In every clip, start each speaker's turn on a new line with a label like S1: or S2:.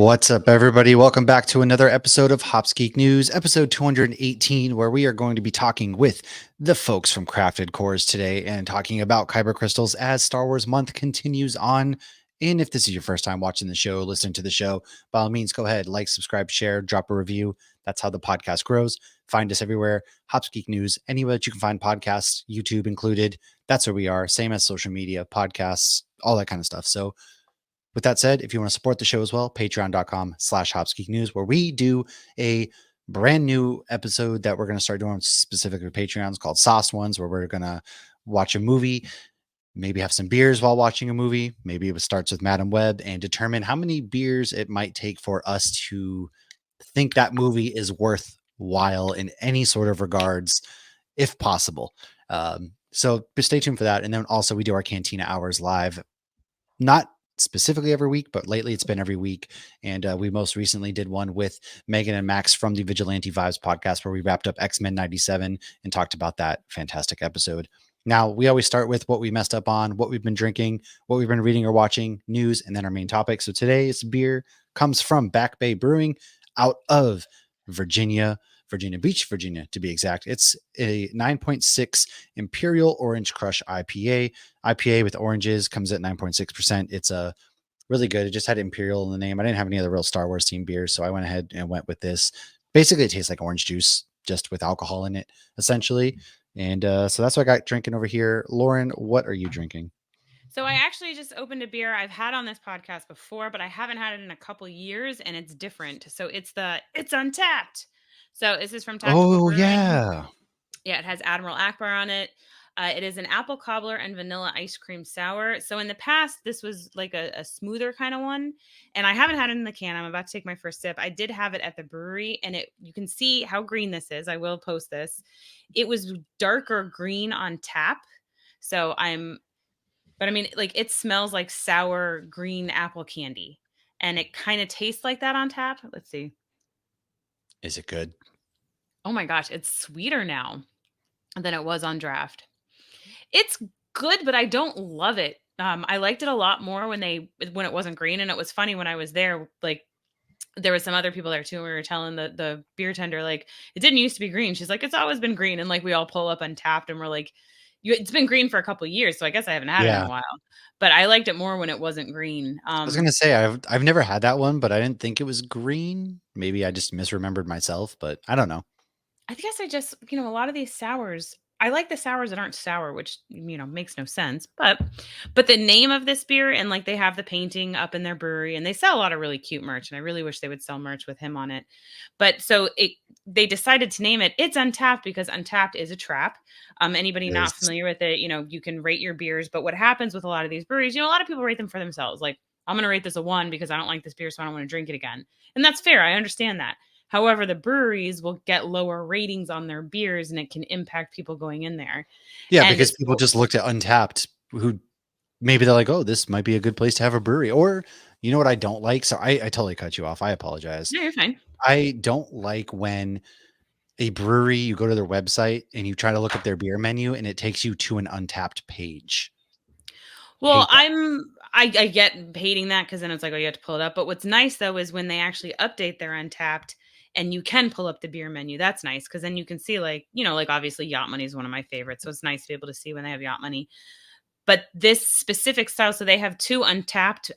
S1: What's up, everybody? Welcome back to another episode of Hops Geek News, episode 218, where we are going to be talking with the folks from Crafted Cores today and talking about Kyber Crystals as Star Wars month continues on. And if this is your first time watching the show, listening to the show, by all means, go ahead, like, subscribe, share, drop a review. That's how the podcast grows. Find us everywhere. Hops Geek News, anywhere that you can find podcasts, YouTube included. That's where we are. Same as social media, podcasts, all that kind of stuff. So with that said, if you want to support the show as well, patreon.com/HopsGeekNews, where we do a brand new episode that we're going to start doing specifically for Patreons called Sauce Ones, where we're going to watch a movie, maybe have some beers while watching a movie. Maybe it starts with Madam Web and determine how many beers it might take for us to think that movie is worthwhile in any sort of regards, if possible. So stay tuned for that. And then also we do our Cantina Hours live, not specifically every week, but lately it's been every week. And we most recently did one with Megan and Max from the Vigilante Vibes podcast, where we wrapped up X-Men 97 and talked about that fantastic episode. Now, we always start with what we messed up on, what we've been drinking, what we've been reading or watching, news, and then our main topic. So today's beer comes from Back Bay Brewing out of Virginia Beach, Virginia, to be exact. It's a 9.6 Imperial Orange Crush IPA. IPA with oranges comes at 9.6%. It's really good. It just had Imperial in the name. I didn't have any other real Star Wars themed beers, so I went ahead and went with this. Basically, it tastes like orange juice, just with alcohol in it, essentially. And so that's what I got drinking over here. Lauren, what are you drinking?
S2: So I actually just opened a beer I've had on this podcast before, but I haven't had it in a couple years, and it's different. So it's Untapped. So this is from Tactical
S1: Oh,
S2: Brewing.
S1: yeah.
S2: Yeah, it has Admiral Akbar on it. It is an apple cobbler and vanilla ice cream sour. So in the past, this was like a smoother kind of one, and I haven't had it in the can. I'm about to take my first sip. I did have it at the brewery, and you can see how green this is. I will post this. It was darker green on tap. So but I mean, like, it smells like sour green apple candy, and it kind of tastes like that on tap. Let's see.
S1: Is it good?
S2: Oh my gosh, it's sweeter now than it was on draft. It's good, but I don't love it. I liked it a lot more when it wasn't green, and it was funny when I was there. Like, there was some other people there too. And we were telling the beer tender, like, it didn't used to be green. She's like, it's always been green, and like we all pull up Untapped, and we're like, it's been green for a couple of years, so I guess I haven't had it in
S1: Yeah.
S2: a while. But I liked it more when it wasn't green.
S1: I was gonna say I've never had that one, but I didn't think it was green. Maybe I just misremembered myself, but I don't know.
S2: I guess I just, a lot of these sours, I like the sours that aren't sour, which, makes no sense. But the name of this beer, and like they have the painting up in their brewery, and they sell a lot of really cute merch, and I really wish they would sell merch with him on it. But so they decided to name it It's Untapped because Untapped is a trap. Anybody
S1: It
S2: not
S1: is.
S2: familiar with it, you can rate your beers, but what happens with a lot of these breweries, a lot of people rate them for themselves. Like, I'm going to rate this a 1 because I don't like this beer, so I don't want to drink it again. And that's fair. I understand that. However, the breweries will get lower ratings on their beers, and it can impact people going in there.
S1: Yeah,
S2: And
S1: because people just looked at Untapped, who maybe they're like, "Oh, this might be a good place to have a brewery." Or, you know what I don't like? So I totally cut you off. I apologize.
S2: no, you're fine.
S1: I don't like when a brewery, you go to their website and you try to look at their beer menu and it takes you to an Untapped page.
S2: Well,
S1: Hate that.
S2: I get hating that because then it's like, oh, you have to pull it up. But what's nice though is when they actually update their Untapped and you can pull up the beer menu. That's nice because then you can see, like, like, obviously Yacht Money is one of my favorites, so it's nice to be able to see when they have Yacht Money. But this specific style, so they have 2 Untapped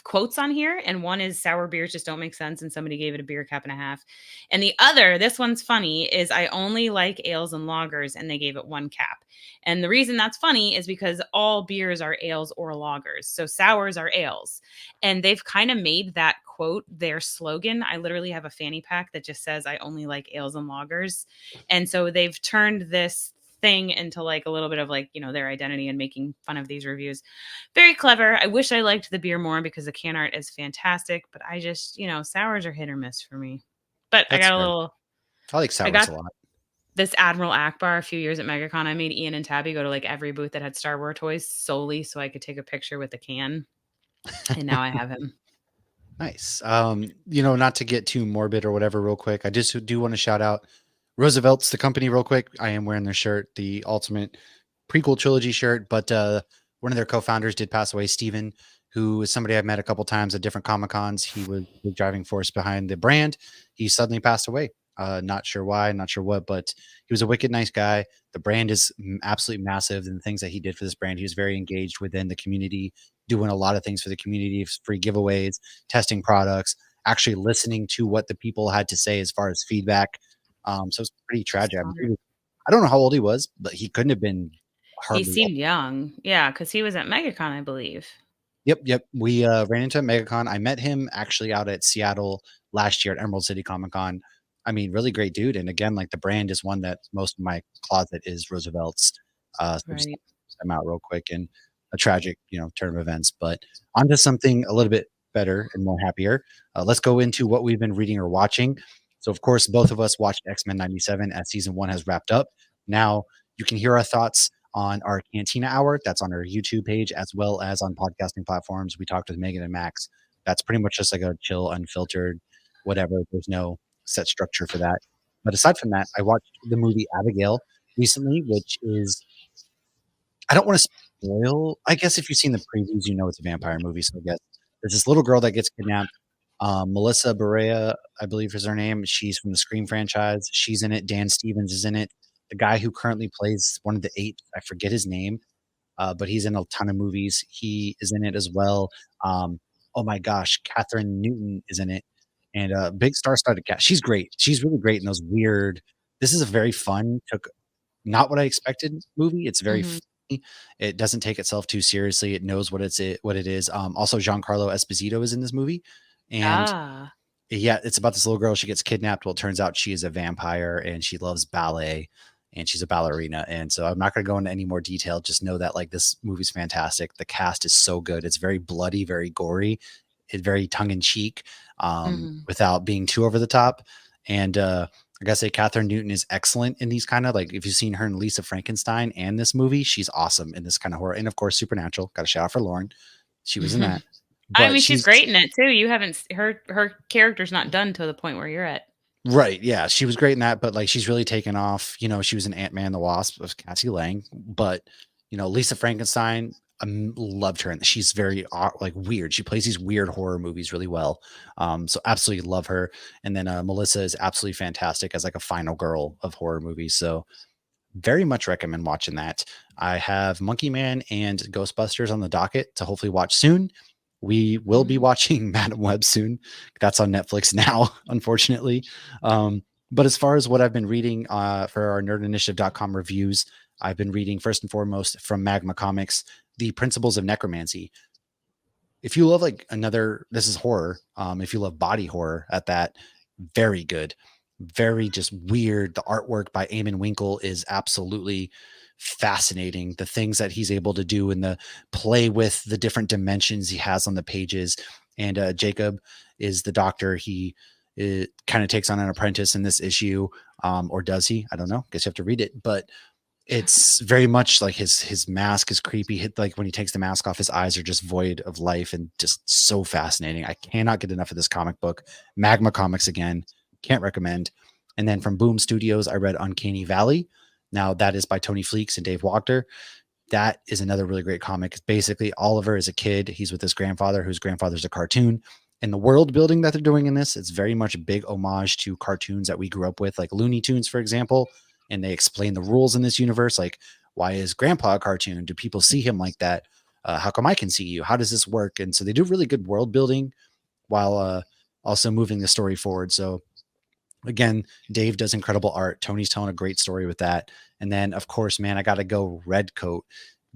S2: quotes on here, and one is sour beers just don't make sense, and somebody gave it a beer cap and a half. And the other, this one's funny, is I only like ales and lagers, and they gave it 1 cap. And the reason that's funny is because all beers are ales or lagers. So sours are ales. And they've kind of made that quote their slogan. I literally have a fanny pack that just says I only like ales and lagers. And so they've turned this thing into like a little bit of like, their identity and making fun of these reviews. Very clever. I wish I liked the beer more because the can art is fantastic, but I just, sours are hit or miss for me. But
S1: That's fair. I like
S2: I
S1: sours
S2: got
S1: a lot.
S2: this Admiral Akbar a few years at MegaCon. I made Ian and Tabby go to like every booth that had Star Wars toys solely so I could take a picture with the can. And now I have him.
S1: Nice. Not to get too morbid or whatever real quick, I just do want to shout out Roosevelt's, the company, real quick. I am wearing their shirt, the Ultimate Prequel Trilogy shirt, but one of their co-founders did pass away, Steven, who is somebody I've met a couple times at different Comic Cons. He was the driving force behind the brand. He suddenly passed away. Not sure why, not sure what, but he was a wicked nice guy. The brand is absolutely massive, and the things that he did for this brand, he was very engaged within the community, doing a lot of things for the community, free giveaways, testing products, actually listening to what the people had to say as far as feedback. So it's pretty tragic.
S2: Smart.
S1: I don't know how old he was, but he couldn't have been
S2: He
S1: hardly old.
S2: seemed young. Yeah, because he was at MegaCon, I believe.
S1: Yep, yep. We ran into him at MegaCon. I met him actually out at Seattle last year at Emerald City Comic Con. I mean, really great dude. And again, like the brand is one that most of my closet is Roosevelt's. So just
S2: Right.
S1: them out real quick and a tragic, turn of events. But onto something a little bit better and more happier. Let's go into what we've been reading or watching. So, of course, both of us watched X-Men 97 as season 1 has wrapped up. Now you can hear our thoughts on our Cantina Hour. That's on our YouTube page as well as on podcasting platforms. We talked with Megan and Max. That's pretty much just like a chill, unfiltered, whatever. There's no set structure for that. But aside from that, I watched the movie Abigail recently, which is, I don't want to spoil. I guess if you've seen the previews, you know it's a vampire movie. So I guess there's this little girl that gets kidnapped. Melissa Barea, I believe is her name. She's from the Scream franchise. She's in it. Dan Stevens is in it. The guy who currently plays one of the 8, I forget his name, but he's in a ton of movies. He is in it as well. Oh my gosh, Catherine Newton is in it, and big star-studded cast. She's great. She's really great in those weird. This is a very fun, took not what I expected movie. It's very
S2: Mhm.
S1: funny. It doesn't take itself too seriously. It knows what it is. Also, Giancarlo Esposito is in this movie, and
S2: Ah.
S1: yeah, it's about this little girl. She gets kidnapped. Well, it turns out she is a vampire and she loves ballet and she's a ballerina. And so I'm not going to go into any more detail. Just know that like this movie's fantastic. The cast is so good. It's very bloody, very gory, it's very tongue in cheek,
S2: Mhm.
S1: without being too over the top. And I gotta say, Catherine Newton is excellent in these kind of like if you've seen her in Lisa Frankenstein and this movie, she's awesome in this kind of horror. And of course, Supernatural. Got a shout out for Lauren. She was in that.
S2: I
S1: But
S2: mean, she's
S1: she's
S2: great in it too. You haven't her character's not done to the point where you're at.
S1: right, yeah, she was great in that, but, like, she's really taken off, she was in Ant-Man and the Wasp with Cassie Lang, but, Lisa Frankenstein, loved her, and she's very, like, weird. She plays these weird horror movies really well, so absolutely love her, and then, Melissa is absolutely fantastic as, like, a final girl of horror movies, so very much recommend watching that. I have Monkey Man and Ghostbusters on the docket to hopefully watch soon. We will be
S2: Mhm.
S1: watching Madam Web soon. That's on Netflix now, unfortunately. But as far as what I've been reading for our nerdinitiative.com reviews, I've been reading first and foremost from Magma Comics, The Principles of Necromancy. If you love like another, this is horror. If you love body horror at that, very good, very just weird. The artwork by Eamon Winkle is absolutely fascinating. The things that he's able to do and the play with the different dimensions he has on the pages. And Jacob is the doctor. He kind of takes on an apprentice in this issue, or does he? I don't know. Guess you have to read it, but it's very much like his mask is creepy. Like when he takes the mask off, his eyes are just void of life and just so fascinating. I cannot get enough of this comic book. Magma Comics again, can't recommend. And then from Boom Studios, I read Uncanny Valley. Now that is by Tony Fleeks and Dave Wachter. That is another really great comic. Basically, Oliver is a kid. He's with his grandfather, whose grandfather's a cartoon. And the world building that they're doing in this, it's very much a big homage to cartoons that we grew up with, like Looney Tunes, for example. And they explain the rules in this universe, like why is Grandpa a cartoon? Do people see him like that? How come I can see you? How does this work? And so they do really good world building while also moving the story forward. So again, Dave does incredible art. Tony's telling a great story with that. And then, of course, man, I got to go Redcoat.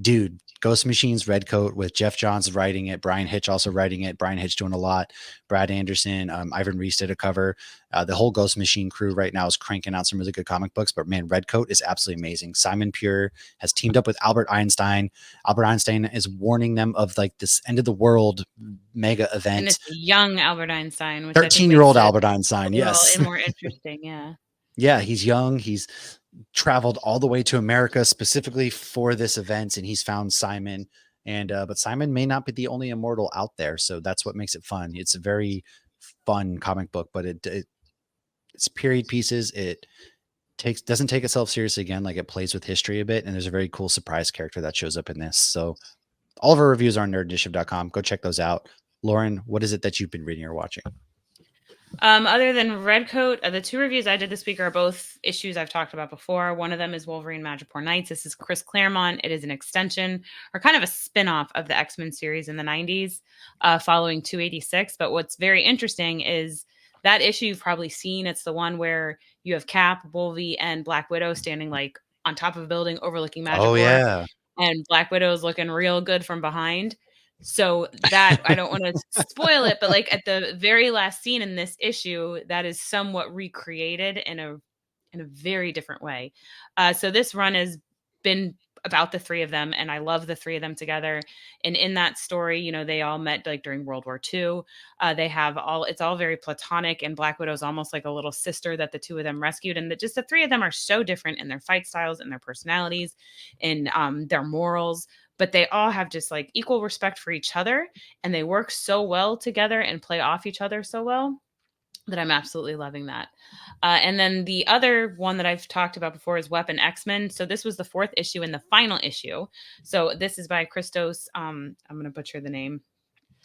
S1: Dude, Ghost Machines Redcoat with Jeff Johns writing it. Brian Hitch also writing it. Brian Hitch doing a lot. Brad Anderson, Ivan Reese did a cover. The whole Ghost Machine crew right now is cranking out some really good comic books. But man, Redcoat is absolutely amazing. Simon Pure has teamed up with Albert Einstein. Albert Einstein is warning them of like this end of the world mega
S2: And
S1: event.
S2: it's a young Albert Einstein, which I think
S1: 13-year-old
S2: makes it
S1: Albert Einstein.
S2: a little
S1: Yes.
S2: more interesting. Yeah.
S1: Yeah, he's young. He's traveled all the way to America specifically for this event, and he's found Simon. And but Simon may not be the only immortal out there, so that's what makes it fun. It's a very fun comic book, but it's period pieces. It doesn't take itself seriously again, like it plays with history a bit, and there's a very cool surprise character that shows up in this. So All of our reviews are on nerdinitiative.com. Go check those out. Lauren, what is it that you've been reading or watching?
S2: Other than Redcoat, the two reviews I did this week are both issues I've talked about before. One of them is Wolverine Madripoor Nights. This is Chris Claremont. It is an extension or kind of a spin-off of the X-Men series in the 90s, following 286. But what's very interesting is that issue you've probably seen. It's the one where you have Cap, Wolvie, and Black Widow standing like on top of a building overlooking
S1: Oh,
S2: Madripoor,
S1: yeah.
S2: and Black Widow is looking real good from behind. So that I don't want to spoil it, but like at the very last scene in this issue, that is somewhat recreated in a very different way. So this run has been about the three of them, and I love the three of them together. And in that story, you know, they all met like during World War II. They have all it's all very platonic, and Black Widow's almost like a little sister that the two of them rescued. And just the three of them are so different in their fight styles and their personalities and their morals, but they all have just like equal respect for each other, and they work so well together and play off each other so well that I'm absolutely loving that. And then the other one that I've talked about before is Weapon X-Men. So this was the fourth issue and the final issue. So this is by Christos. I'm going to butcher the name.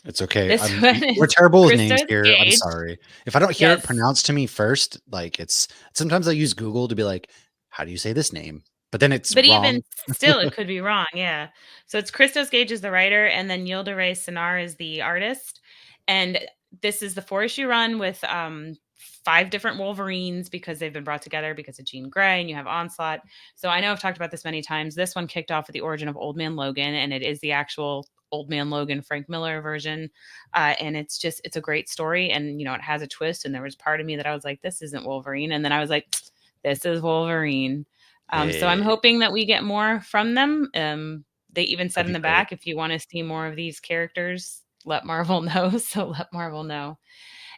S1: It's okay.
S2: This one
S1: We're
S2: is
S1: terrible with names
S2: Christos
S1: here. I'm
S2: Gage.
S1: sorry. If I don't hear it
S2: Yes.
S1: pronounced to me first, like it's sometimes I use Google to be like, how do you say this name? But then it's
S2: But
S1: wrong.
S2: even still, it could be wrong. Yeah. So it's Christos Gage is the writer, and then Yildiray Sinar is the artist. And this is the 4-issue run with 5 different Wolverines because they've been brought together because of Jean Grey, and you have Onslaught. So I know I've talked about this many times. This one kicked off with the origin of Old Man Logan, and it is the actual Old Man Logan Frank Miller version. And it's a great story, and you know, it has a twist. And there was part of me that I was like, this isn't Wolverine. And then I was like, this is Wolverine. So I'm
S1: Hey,
S2: hoping that we get more from them. They even said
S1: that'd
S2: in
S1: be
S2: the
S1: great.
S2: back, if you want to see more of these characters, let Marvel know. So let Marvel know.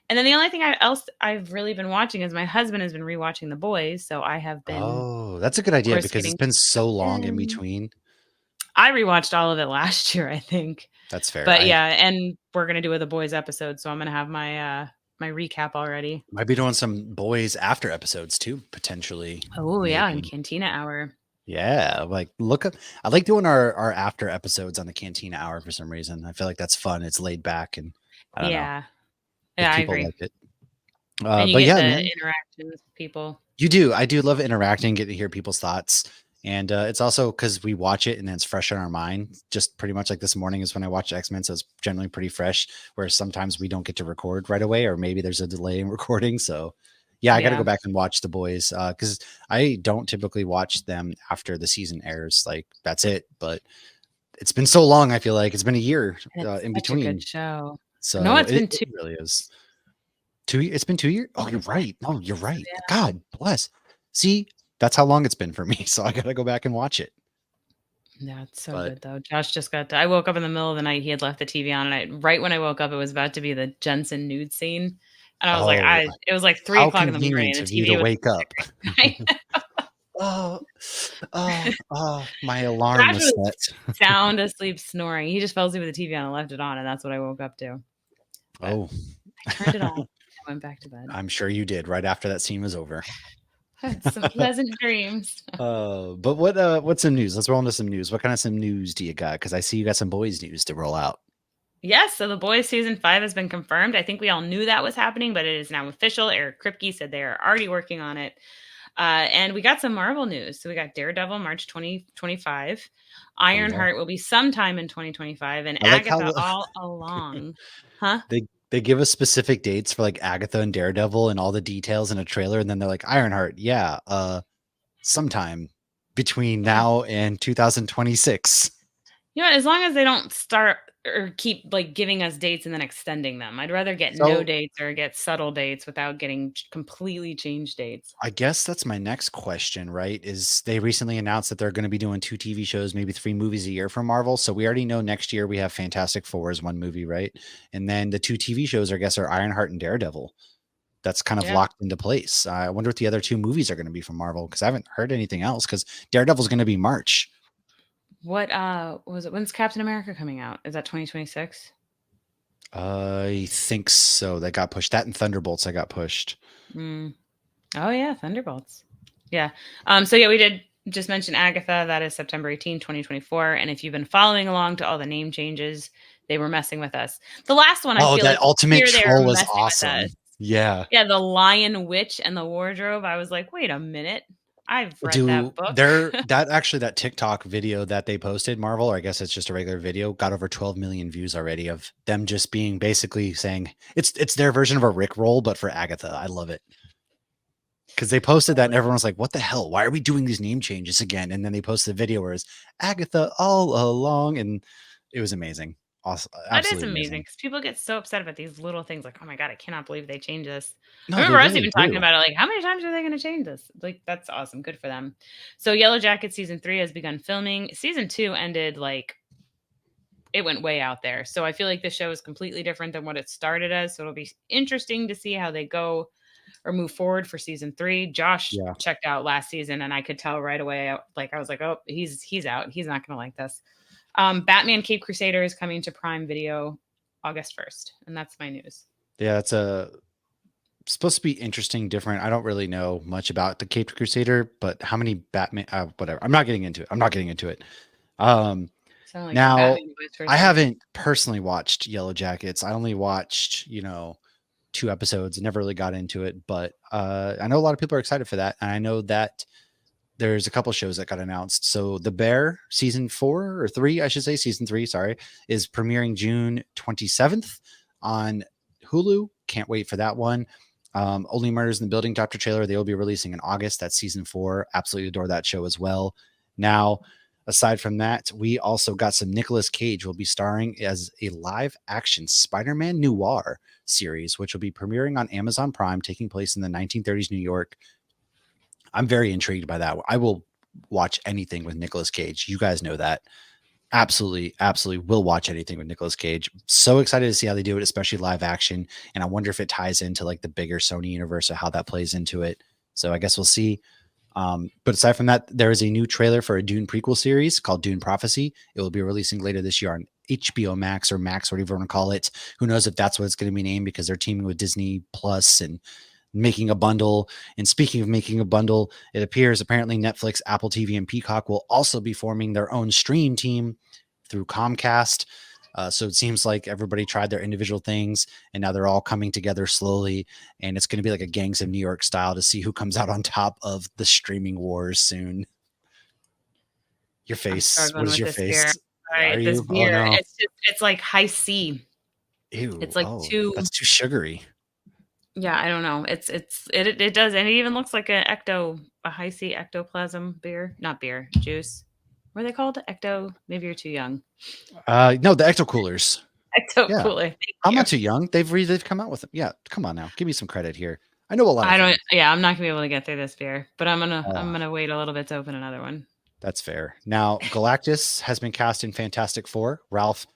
S2: And then the only thing else I've really been watching is my husband has been rewatching The Boys. So I have been,
S1: Oh, that's a good
S2: of
S1: idea
S2: course,
S1: because it's
S2: getting.
S1: been so long in
S2: Um,
S1: between.
S2: I rewatched all of it last year, I think.
S1: That's fair.
S2: But
S1: I
S2: yeah, and we're gonna do a The Boys episode, so I'm gonna have my recap already.
S1: might be doing some boys after episodes too, potentially.
S2: Oh yeah, in
S1: Maybe.
S2: Cantina Hour.
S1: Yeah, like look up. I like doing our after episodes on the Cantina Hour for some reason. I feel like that's fun. It's laid back, and I don't know
S2: Yeah,
S1: if
S2: yeah, I
S1: people
S2: agree.
S1: like it.
S2: And you
S1: But
S2: get
S1: yeah,
S2: the
S1: man,
S2: interactions with people.
S1: you do. I do love interacting, getting to hear people's thoughts. And it's also because we watch it and then it's fresh in our mind. Just pretty much like this morning is when I watched X Men. So it's generally pretty fresh, whereas sometimes we don't get to record right away, or maybe there's a delay in recording. So yeah, I got to go
S2: Yeah,
S1: back and watch The Boys because I don't typically watch them after the season airs. Like that's it. But it's been so long. I feel like it's been a year
S2: and it's
S1: in
S2: such a good
S1: between.
S2: show. No,
S1: So
S2: it's been
S1: it
S2: 2
S1: really is. It's been 2 years. Oh, you're right. No, you're
S2: so
S1: right.
S2: yeah.
S1: God bless. See, that's how long it's been for me. So I gotta go back and watch it.
S2: Yeah, it's so
S1: But
S2: good though. Josh just got I woke up in the middle of the night, he had left the TV on, and right when I woke up, it was about to be the Jensen nude scene. And I was like,
S1: oh,
S2: it was like
S1: how
S2: 3 o'clock in the morning,
S1: convenient
S2: and
S1: of
S2: the
S1: you
S2: TV
S1: to
S2: was
S1: wake up.
S2: I
S1: Oh, my alarm
S2: Josh
S1: was
S2: was
S1: set.
S2: sound asleep snoring. He just fell asleep with the TV on and left it on, and that's what I woke up to. But
S1: Oh,
S2: I turned it off. I went back to bed.
S1: I'm sure you did right after that scene was over.
S2: Had some pleasant dreams.
S1: But what's some news? Let's roll into some news. What kind of some news do you got? Because I see you got some boys news to roll out.
S2: Yes, so The Boys season 5 has been confirmed. I think we all knew that was happening, but it is now official. Eric Kripke said they are already working on it. And we got some Marvel news. So we got Daredevil March 2025.
S1: Oh yeah,
S2: Ironheart will be sometime in 2025, and
S1: I like how
S2: Agatha all along. Huh?
S1: they give us specific dates for like Agatha and Daredevil and all the details in a trailer, and then they're like Ironheart, yeah, sometime between
S2: Yeah.
S1: now and 2026.
S2: You know, as long as they don't start or keep like giving us dates and then extending them. I'd rather get no
S1: So
S2: dates or get subtle dates without getting completely changed dates.
S1: I guess that's my next question, right? Is they recently announced that they're going to be doing 2 TV shows, maybe 3 movies a year for Marvel. So we already know next year we have Fantastic Four as one movie, right? And then the 2 TV shows, I guess, are Ironheart and Daredevil. That's kind of
S2: Yeah.
S1: locked into place. I wonder what the other 2 movies are going to be from Marvel because I haven't heard anything else. Because Daredevil's going to be March.
S2: What was it? When's Captain America coming out? Is that 2026?
S1: I think so. That got pushed. That and Thunderbolts, that got pushed.
S2: Mm. Oh yeah, Thunderbolts. Yeah. So yeah, we did just mentioned Agatha. That is September 18, 2024. And if you've been following along to all the name changes, they were messing with us. The last one, I
S1: Oh,
S2: feel
S1: that
S2: like
S1: ultimate
S2: here they were
S1: troll was
S2: messing with us.
S1: awesome. Yeah.
S2: Yeah, the Lion Witch and the Wardrobe. I was like, wait a minute. I've read
S1: Do
S2: that book.
S1: that TikTok video that they posted, Marvel, or I guess it's just a regular video, got over 12 million views already of them just being basically saying it's their version of a Rick roll, but for Agatha. I love it. Because they posted that and everyone was like, what the hell? Why are we doing these name changes again? And then they posted a video where it's Agatha all along, and it was amazing. Awesome.
S2: That is
S1: Absolutely
S2: amazing
S1: amazing.
S2: because people get so upset about these little things like, "Oh my god, I cannot believe they changed this." I
S1: No, they
S2: remember us
S1: really
S2: even talking
S1: do.
S2: about it, like, "How many times are they gonna change this?" Like, that's awesome, good for them. So, Yellow Jacket season 3 has begun filming. Season 2 ended, like it went way out there. So, I feel like the show is completely different than what it started as, so it'll be interesting to see how they go or move forward for season 3. Josh
S1: Yeah.
S2: checked out last season, and I could tell right away, I was like, "Oh, he's out. He's not gonna like this." Batman Cape Crusader is coming to Prime Video August 1st, and that's my news.
S1: Yeah, it's a supposed to be interesting, different. I don't really know much about the Caped Crusader, but how many Batman whatever. I'm not getting into it. I'm not getting into it. Um
S2: Sound like some
S1: Now
S2: Batman voice for a
S1: I
S2: second.
S1: haven't personally watched Yellow Jackets. I only watched, 2 episodes, never really got into it, but I know a lot of people are excited for that. And I know that there's a couple shows that got announced. So The Bear season 4 or 3, I should say, season 3, sorry, is premiering June 27th on Hulu. Can't wait for that one. Only Murders in the Building Doctor trailer, they will be releasing in August. That's season 4. Absolutely adore that show as well. Now, aside from that, we also got some Nicolas Cage will be starring as a live action Spider-Man noir series, which will be premiering on Amazon Prime, taking place in the 1930s New York. I'm very intrigued by that. I will watch anything with Nicolas Cage. You guys know that. Absolutely, absolutely will watch anything with Nicolas Cage. So excited to see how they do it, especially live action. And I wonder if it ties into like the bigger Sony universe or how that plays into it. So I guess we'll see. But aside from that, there is a new trailer for a Dune prequel series called Dune Prophecy. It will be releasing later this year on HBO Max or Max, whatever you want to call it. Who knows if that's what it's going to be named because they're teaming with Disney Plus and making a bundle. And speaking of making a bundle, it appears apparently Netflix, Apple TV, and Peacock will also be forming their own stream team through Comcast. So it seems like everybody tried their individual things and now they're all coming together slowly. And it's going to be like a Gangs of New York style to see who comes out on top of the streaming wars soon. Your
S2: I'm
S1: face. What
S2: struggling
S1: is
S2: with
S1: your
S2: this beer.
S1: face? Are
S2: Alright, this
S1: you? Oh
S2: beer,
S1: no.
S2: it's like high C.
S1: Ew.
S2: It's like
S1: Oh,
S2: too
S1: that's too sugary.
S2: yeah, I don't know. It does, and it even looks like a high C ectoplasm beer. Not beer, juice. What are they called? Ecto maybe you're too young.
S1: No, the ecto coolers.
S2: Ecto
S1: Yeah.
S2: cooler, thank
S1: I'm
S2: you.
S1: not too young. They've come out with them. Yeah, come on now. Give me some credit here. I know a lot of
S2: I don't
S1: things.
S2: yeah, I'm not gonna be able to get through this beer, but I'm
S1: Uh,
S2: gonna wait a little bit to open another one.
S1: that's fair. Now, Galactus has been cast in Fantastic Four, Ralph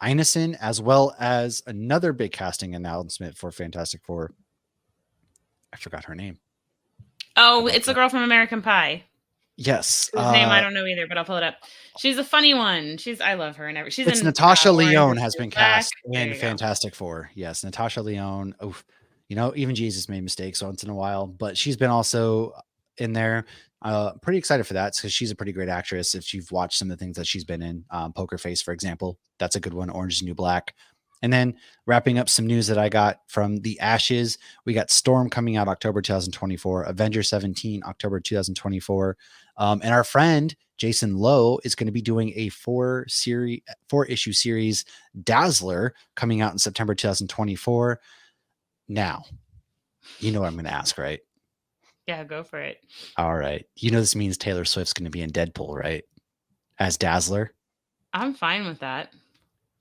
S1: Ineson, as well as another big casting announcement for Fantastic Four. I forgot her name. How
S2: Oh,
S1: about
S2: it's the
S1: that?
S2: girl from American Pie,
S1: Yes.
S2: whose name I don't know either, but I'll pull it up. She's a funny one. I love her and she's
S1: It's
S2: in,
S1: Natasha
S2: Orange
S1: Lyonne
S2: Is
S1: has
S2: the New
S1: been
S2: Black.
S1: cast
S2: There
S1: in
S2: you go.
S1: Fantastic Four. Yes, Natasha Lyonne. Oof. Even Jesus made mistakes once in a while, but she's been also in there. Pretty excited for that because she's a pretty great actress. If you've watched some of the things that she's been in, Poker Face, for example, that's a good one. Orange is the New Black. And then wrapping up some news that I got from the Ashes, we got Storm coming out October 2024, Avenger 17 October 2024, and our friend Jason Lowe is going to be doing a 4-issue series Dazzler coming out in September 2024. Now, you know what I'm going to ask, right?
S2: Yeah, go for it.
S1: All right. This means Taylor Swift's going to be in Deadpool, right? As Dazzler.
S2: I'm fine with that.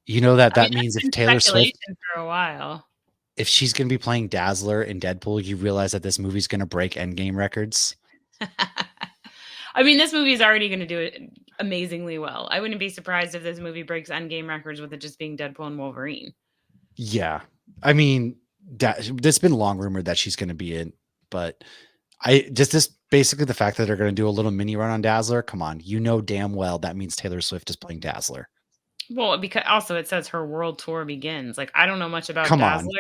S2: I mean,
S1: That
S2: that's
S1: mean if
S2: been
S1: Taylor Swift,
S2: speculation for a while.
S1: if she's going to be playing Dazzler in Deadpool, you realize that this movie's going to break Endgame records.
S2: I mean, this movie is already going to do it amazingly well. I wouldn't be surprised if this movie breaks Endgame records with it just being Deadpool and Wolverine.
S1: Yeah. I mean, there's been long rumored that she's going to be in, but I just this basically the fact that they're going to do a little mini run on Dazzler. Come on, damn well that means Taylor Swift is playing Dazzler.
S2: Well, because also it says her world tour begins. Like, I don't know much about
S1: Come on.
S2: Dazzler.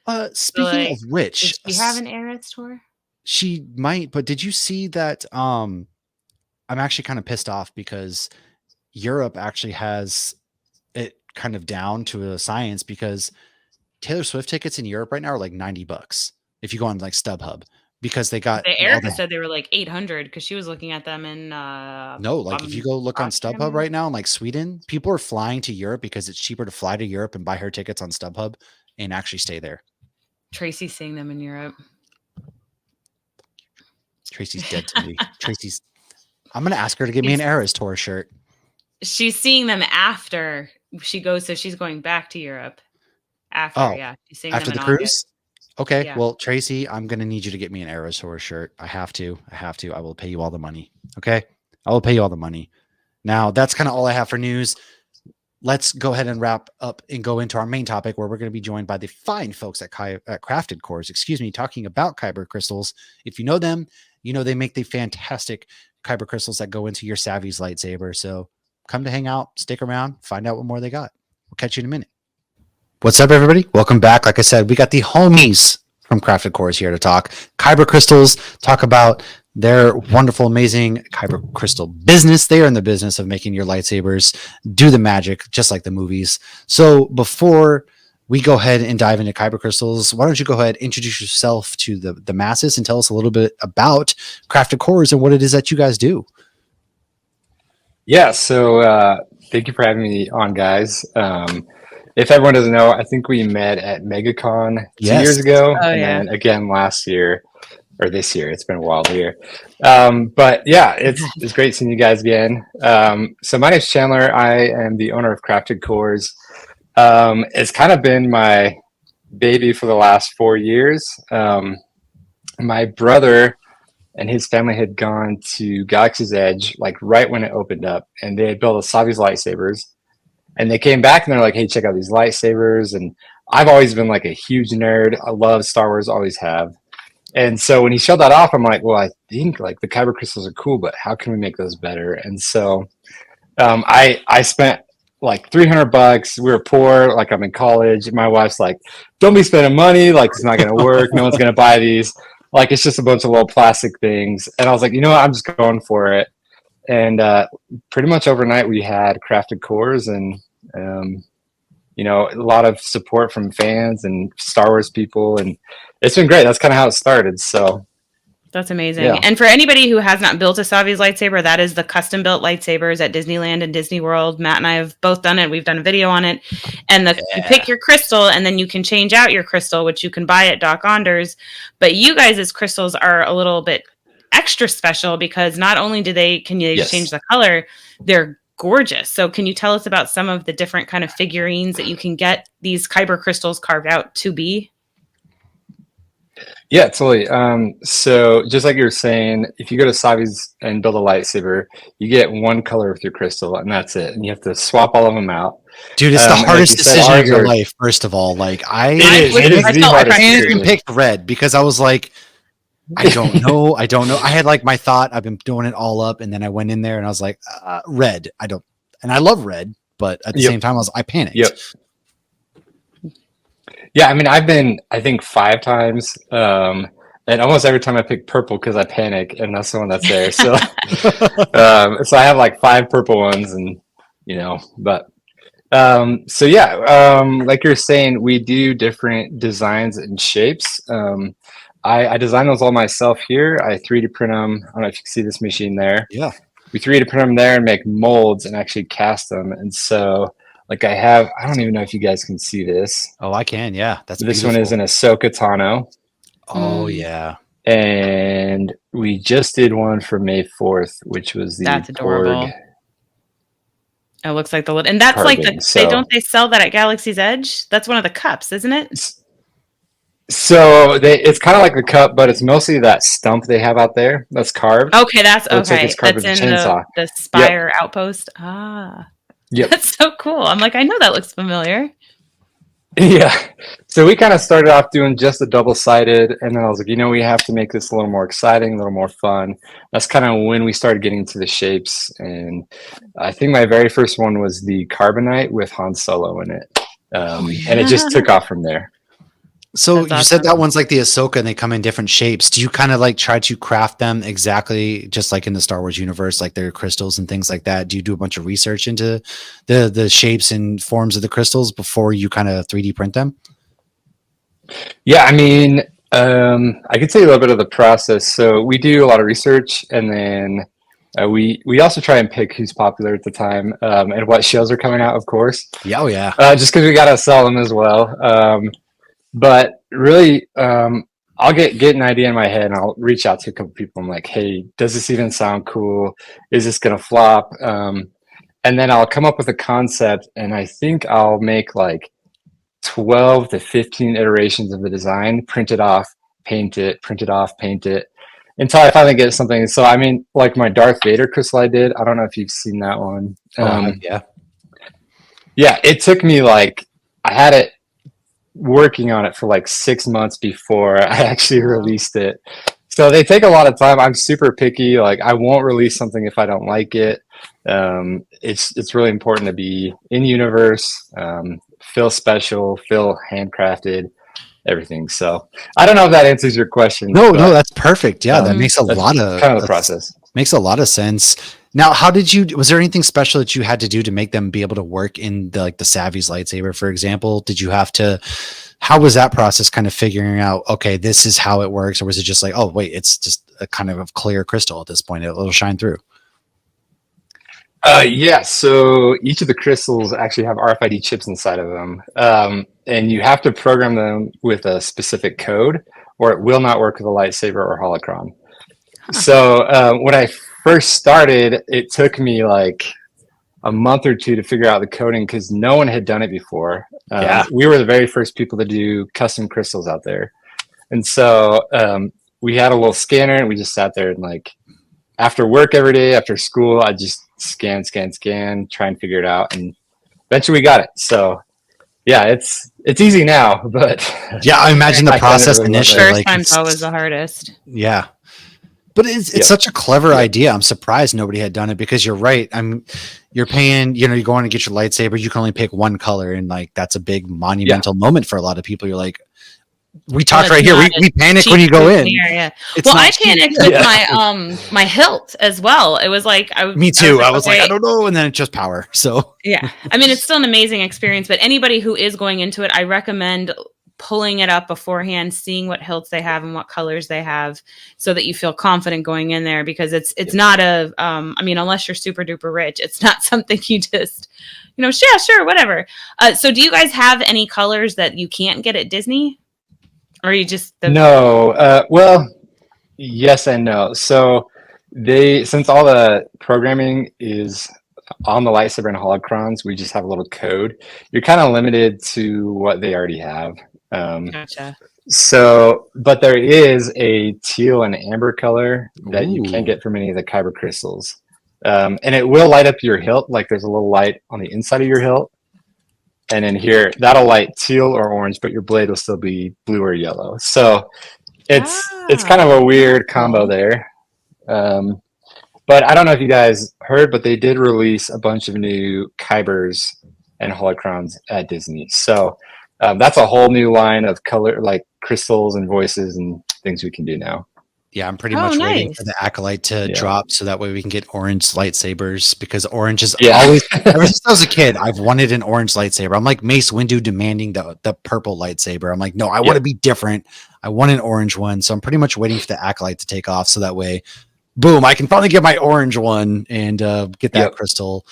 S2: So,
S1: Speaking of
S2: like, did
S1: which,
S2: she have an Eras tour?
S1: she might. But did you see that? I'm actually kind of pissed off because Europe actually has it kind of down to a science, because Taylor Swift tickets in Europe right now are like $90 if you go on like StubHub, because they got all
S2: Erica
S1: the
S2: said they were like 800 because she was looking at them in
S1: no, like if you go look on
S2: Austria,
S1: StubHub
S2: maybe?
S1: right now in like Sweden, people are flying to Europe because it's cheaper to fly to Europe and buy her tickets on StubHub and actually stay there.
S2: Tracy's seeing them in Europe.
S1: Tracy's dead to me. I'm gonna ask her to get me an Eras Tour shirt.
S2: She's seeing them after she goes, so she's going back to Europe after.
S1: Oh,
S2: Yeah, she's seeing
S1: after
S2: them
S1: the
S2: in
S1: cruise?
S2: August.
S1: Okay.
S2: Yeah.
S1: Well, Tracy, I'm going to need you to get me an Eras Tour shirt. I have to. I will pay you all the money. Okay. I will pay you all the money. Now, that's kind of all I have for news. Let's go ahead and wrap up and go into our main topic, where we're going to be joined by the fine folks at Crafted Cores, talking about Kyber Crystals. If you know them, you know they make the fantastic Kyber Crystals that go into your Savvy's lightsaber. So come to hang out, stick around, find out what more they got. We'll catch you in a minute. What's up, everybody? Welcome back. Like I said, we got the homies from Crafted Cores here to talk Kyber Crystals, talk about their wonderful, amazing Kyber Crystal business. They are in the business of making your lightsabers do the magic, just like the movies. So before we go ahead and dive into Kyber Crystals, why don't you go ahead, introduce yourself to the masses and tell us a little bit about Crafted Cores and what it is that you guys do.
S3: Yeah, so thank you for having me on, guys. If everyone doesn't know, I think we met at MegaCon 2 years ago, then again last year, or this year. It's been a while here. But yeah, it's great seeing you guys again. So my name is Chandler. I am the owner of Crafted Cores. It's kind of been my baby for the last 4 years. My brother and his family had gone to Galaxy's Edge like right when it opened up, and they had built a Savi's lightsabers. And they came back and they're like, "Hey, check out these lightsabers." And I've always been like a huge nerd. I love Star Wars, always have. And so when he showed that off, I'm like, well, I think like the Kyber crystals are cool, but how can we make those better? And so I spent like $300. We were poor, like I'm in college. My wife's like, "Don't be spending money. Like it's not gonna work. No one's gonna buy these. Like it's just a bunch of little plastic things." And I was like, you know what? I'm just going for it. And pretty much overnight we had Crafted Cores, and you know, a lot of support from fans and Star Wars people, and it's been great. That's kind of how it started. So
S2: that's amazing. Yeah. And for anybody who has not built a Savi's lightsaber, that is the custom built lightsabers at Disneyland and Disney World. Matt and I have both done it. We've done a video on it. And you pick your crystal, and then you can change out your crystal, which you can buy at Doc Onder's. But you guys' crystals are a little bit extra special, because not only can you change the color, they're gorgeous. So can you tell us about some of the different kind of figurines that you can get these Kyber crystals carved out to be?
S3: Yeah, totally. So just like you were saying, if you go to Savi's and build a lightsaber, you get one color with your crystal, and that's it. And you have to swap all of them out.
S1: Dude, it's the hardest decision of your life. First of all, like I can't even pick red, because I was like, I don't know. I had like my thought, I've been doing it all up, and then I went in there and I was like, red. And I love red, but at the same time I panicked.
S3: Yep. Yeah, I mean, I've been, I think 5 times, and almost every time I pick purple because I panic, and that's the one that's there. So, so I have like 5 purple ones, and you know, but so yeah, like you're saying, we do different designs and shapes. I design those all myself here. I 3D print them. I don't know if you can see this machine there.
S1: Yeah.
S3: We 3D print them there and make molds and actually cast them. And so, like I don't even know if you guys can see this.
S1: Oh, I can. Yeah. This
S3: beautiful. One is an Ahsoka Tano.
S1: Oh, yeah.
S3: And we just did one for May 4th, which was the
S2: That's adorable.
S3: Borg.
S2: It looks like the lid. And that's carbon. Like they sell that at Galaxy's Edge? That's one of the cups, isn't it?
S3: So it's kind of like the cup, but it's mostly that stump they have out there that's carved.
S2: Okay, that's okay.
S3: Like it's carved
S2: that's
S3: with
S2: in
S3: a chainsaw.
S2: the Spire outpost. Ah,
S3: yep.
S2: That's so cool. I'm like, I know that looks familiar.
S3: Yeah. So we kind of started off doing just a double-sided, and then I was like, you know, we have to make this a little more exciting, a little more fun. That's kind of when we started getting into the shapes, and I think my very first one was the Carbonite with Han Solo in it, and it just took off from there.
S1: So
S2: That's
S1: you said
S2: awesome.
S1: that one's like the Ahsoka and they come in different shapes. Do you kind of like try to craft them exactly just like in the Star Wars universe, like their crystals and things like that? Do you do a bunch of research into the shapes and forms of the crystals before you kind of 3D print them?
S3: Yeah, I mean, I could tell you a little bit of the process. So we do a lot of research, and then we also try and pick who's popular at the time, and what shows are coming out, of course.
S1: Yeah, oh yeah.
S3: Just because we gotta sell them as well. But really, I'll get an idea in my head, and I'll reach out to a couple people. I'm like, hey, does this even sound cool? Is this gonna flop? And then I'll come up with a concept, and I think I'll make like 12 to 15 iterations of the design, print it off, paint it, print it off, paint it, until I finally get something. So I mean, like my Darth Vader crystal I did. I don't know if you've seen that one.
S1: Yeah.
S3: Yeah, it took me like, I had it working on it for like 6 months before I actually released it. So they take a lot of time. I'm super picky. Like I won't release something if I don't like it. It's really important to be in universe, feel special, feel handcrafted, everything. So I don't know if that answers your question.
S1: No, that's perfect. Yeah, that makes a lot of
S3: kind of the process.
S1: Makes a lot of sense. Now, was there anything special that you had to do to make them be able to work in the Savis lightsaber, for example? How was that process kind of figuring out, okay, this is how it works? Or was it just like, oh, wait, it's just a kind of a clear crystal at this point. It'll shine through.
S3: Yeah, so each of the crystals actually have RFID chips inside of them. And you have to program them with a specific code or it will not work with a lightsaber or holocron. Huh. So when I first started, it took me like a month or two to figure out the coding because no one had done it before. We were the very first people to do custom crystals out there. And so we had a little scanner and we just sat there and like after work every day, after school, I just scan, try and figure it out. And eventually we got it. So yeah, it's easy now, but
S1: yeah, I imagine the process initially.
S2: First time's always the hardest.
S1: Yeah. But it's such a clever idea. I'm surprised nobody had done it because you're right. You're paying, you're going to get your lightsaber. You can only pick one color. And like, that's a big monumental moment for a lot of people. You're like, we talked right here. We panic when you go in.
S2: Yeah. Well, I panicked with my hilt as well. It was like,
S1: me too. I was like, I don't know. And then it's just power. So
S2: yeah, I mean, it's still an amazing experience, but anybody who is going into it, I recommend pulling it up beforehand, seeing what hilts they have and what colors they have so that you feel confident going in there because it's not unless you're super duper rich, it's not something you just, yeah, sure, whatever. So do you guys have any colors that you can't get at Disney? Or are you just...
S3: No. Well, yes and no. So since all the programming is on the lightsaber and holocrons, we just have a little code. You're kind of limited to what they already have.
S2: Gotcha.
S3: So, but there is a teal and amber color that you can't get from any of the Kyber crystals. And it will light up your hilt. Like there's a little light on the inside of your hilt. And in here, that'll light teal or orange, but your blade will still be blue or yellow. So it's kind of a weird combo there. But I don't know if you guys heard, but they did release a bunch of new Kybers and holocrons at Disney. So that's a whole new line of color, like crystals and voices and things we can do now.
S1: Yeah, I'm pretty much waiting for the Acolyte to drop so that way we can get orange lightsabers because orange is always, ever since I was a kid, I've wanted an orange lightsaber. I'm like Mace Windu demanding the purple lightsaber. I'm like, no, I want to be different. I want an orange one. So I'm pretty much waiting for the Acolyte to take off so that way, boom, I can finally get my orange one and get that crystal.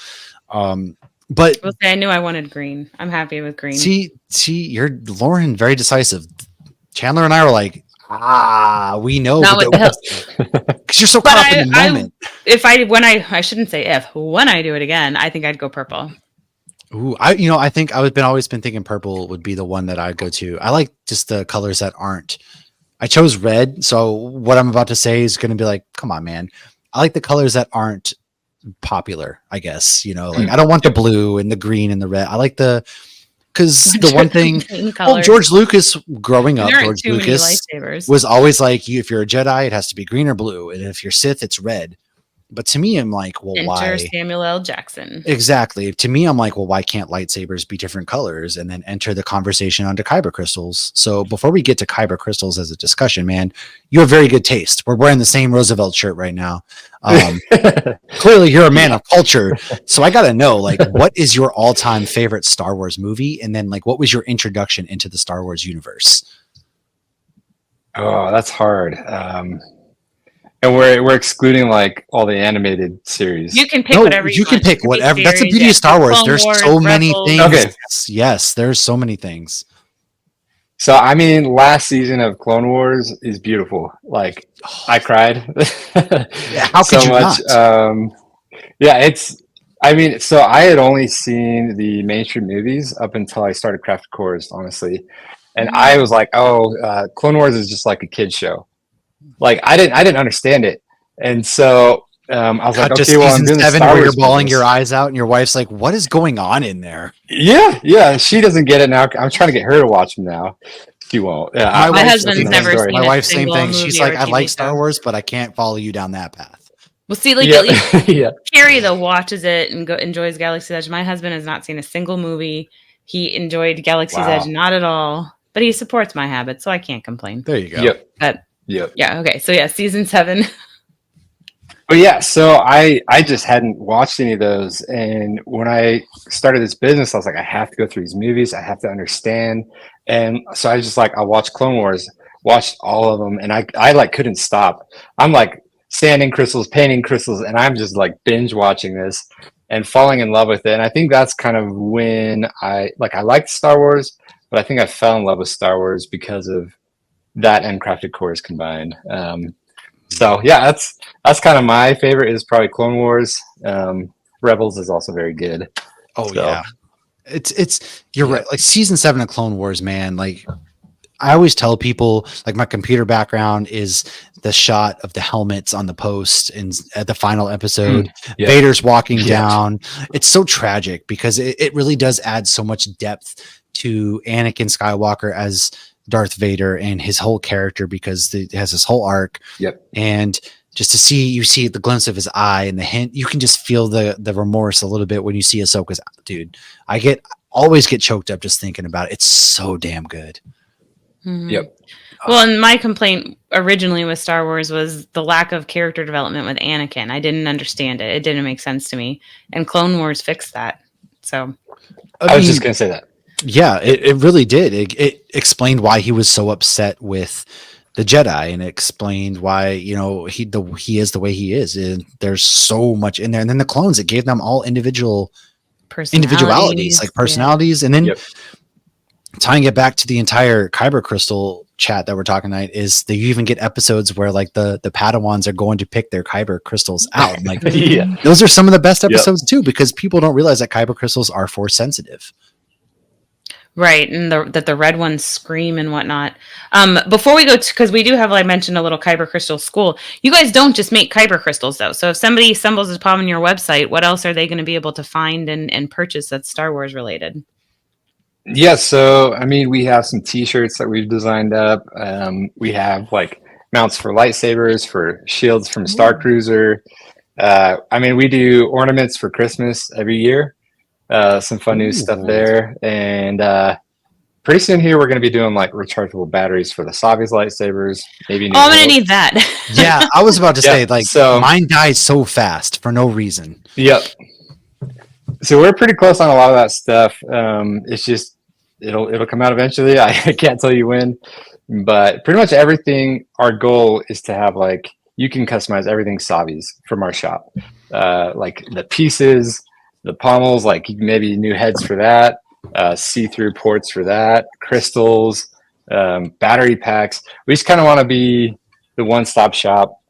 S1: But
S2: I knew I wanted green. I'm happy with green.
S1: See, you're Lauren, very decisive. Chandler and I were like, we know because you're so caught up in the moment.
S2: I shouldn't say if, when I do it again, I think I'd go purple.
S1: Ooh, I think always been thinking purple would be the one that I'd go to. I like just the colors that aren't. I chose red, so what I'm about to say is going to be like, come on, man. I like the colors that aren't popular, I guess. Like I don't want the blue and the green and the red. I like because the one thing, George Lucas growing up, George Lucas was always like, if you're a Jedi, it has to be green or blue. And if you're Sith, it's red. But to me, I'm like, well,
S2: Enter
S1: why?
S2: Samuel L. Jackson.
S1: Exactly. To me, I'm like, well, why can't lightsabers be different colors? And then enter the conversation onto Kyber crystals. So before we get to Kyber crystals as a discussion, man, you have very good taste. We're wearing the same Roosevelt shirt right now. Clearly, you're a man of culture. So I got to know, like, what is your all-time favorite Star Wars movie? And then, like, what was your introduction into the Star Wars universe?
S3: Oh, that's hard. And we're excluding like all the animated series.
S2: You can pick whatever you
S1: can
S2: want.
S1: pick whatever. That's the beauty of Star Wars. There's so many things.
S3: Okay.
S1: Yes, there's so many things.
S3: So I mean, last season of Clone Wars is beautiful. Like I cried.
S1: Yeah, how could
S3: so
S1: you
S3: much.
S1: not?
S3: Yeah, it's. I mean, so I had only seen the mainstream movies up until I started Crafted Cores, honestly, and I was like, "Oh, Clone Wars is just like a kid show." Like I didn't understand it, and so I was like,
S1: "Okay, well, I'm doing seven where you're bawling your eyes out, and your wife's like, what is going on in there?"
S3: Yeah. She doesn't get it now. I'm trying to get her to watch them now. She won't. Yeah,
S2: my husband's never seen
S1: my wife's same thing.
S2: She's
S1: like, I like Star Wars, but I can't follow you down that path.
S2: Well, see, like at least Carrie though watches it and enjoys Galaxy's Edge. My husband has not seen a single movie. He enjoyed Galaxy's Edge not at all, but he supports my habits, so I can't complain.
S1: There you go.
S3: Yep.
S1: But
S2: yeah. Okay. So yeah, season 7.
S3: But yeah, so I just hadn't watched any of those, and when I started this business, I was like, I have to go through these movies. I have to understand, and so I was just like, I watched Clone Wars, watched all of them, and I like couldn't stop. I'm like sanding crystals, painting crystals, and I'm just like binge watching this and falling in love with it. And I think that's kind of when I liked Star Wars, but I think I fell in love with Star Wars because of that and Crafted Cores combined. So yeah, that's kind of my favorite is probably Clone Wars. Rebels is also very good.
S1: Oh so. Yeah, it's you're right. Like season 7 of Clone Wars, man. Like I always tell people, like my computer background is the shot of the helmets on the post and at the final episode, Vader's walking down. It's so tragic because it really does add so much depth to Anakin Skywalker as Darth Vader and his whole character because it has this whole arc. And just to see the glimpse of his eye and the hint, you can just feel the remorse a little bit when you see Ahsoka's. Dude, I always get choked up just thinking about it. It's so damn good.
S3: Yep.
S2: Well, and my complaint originally with Star Wars was the lack of character development with Anakin. I didn't understand it. It didn't make sense to me. And Clone Wars fixed that. So
S3: I was just going to say that.
S1: Yeah, it really did. It explained why he was so upset with the Jedi, and it explained why, you know, he is the way he is. And there's so much in there. And then the clones, it gave them all individualities, like personalities. And then tying it back to the entire Kyber crystal chat that we're talking tonight is that you even get episodes where like the Padawans are going to pick their Kyber crystals out. Like those are some of the best episodes too, because people don't realize that Kyber crystals are force sensitive.
S2: Right, and that the red ones scream and whatnot. Before we go, because we do have, like I mentioned, a little Kyber crystal school. You guys don't just make Kyber crystals, though. So if somebody stumbles upon your website, what else are they going to be able to find and purchase that's Star Wars related?
S3: Yeah, so I mean, we have some T-shirts that we've designed up. We have like mounts for lightsabers, for shields from Star Cruiser. I mean, we do ornaments for Christmas every year. Some fun new stuff there, and pretty soon here we're going to be doing like rechargeable batteries for the Savis lightsabers. Maybe
S2: I'm going to need that.
S1: Yeah, I was about to say like mine died so fast for no reason.
S3: Yep. So we're pretty close on a lot of that stuff. It's just it'll come out eventually. I can't tell you when, but pretty much everything. Our goal is to have like you can customize everything Savis from our shop, like the pieces. The pommels, like maybe new heads for that, see-through ports for that, crystals, battery packs. We just kind of want to be the one-stop shop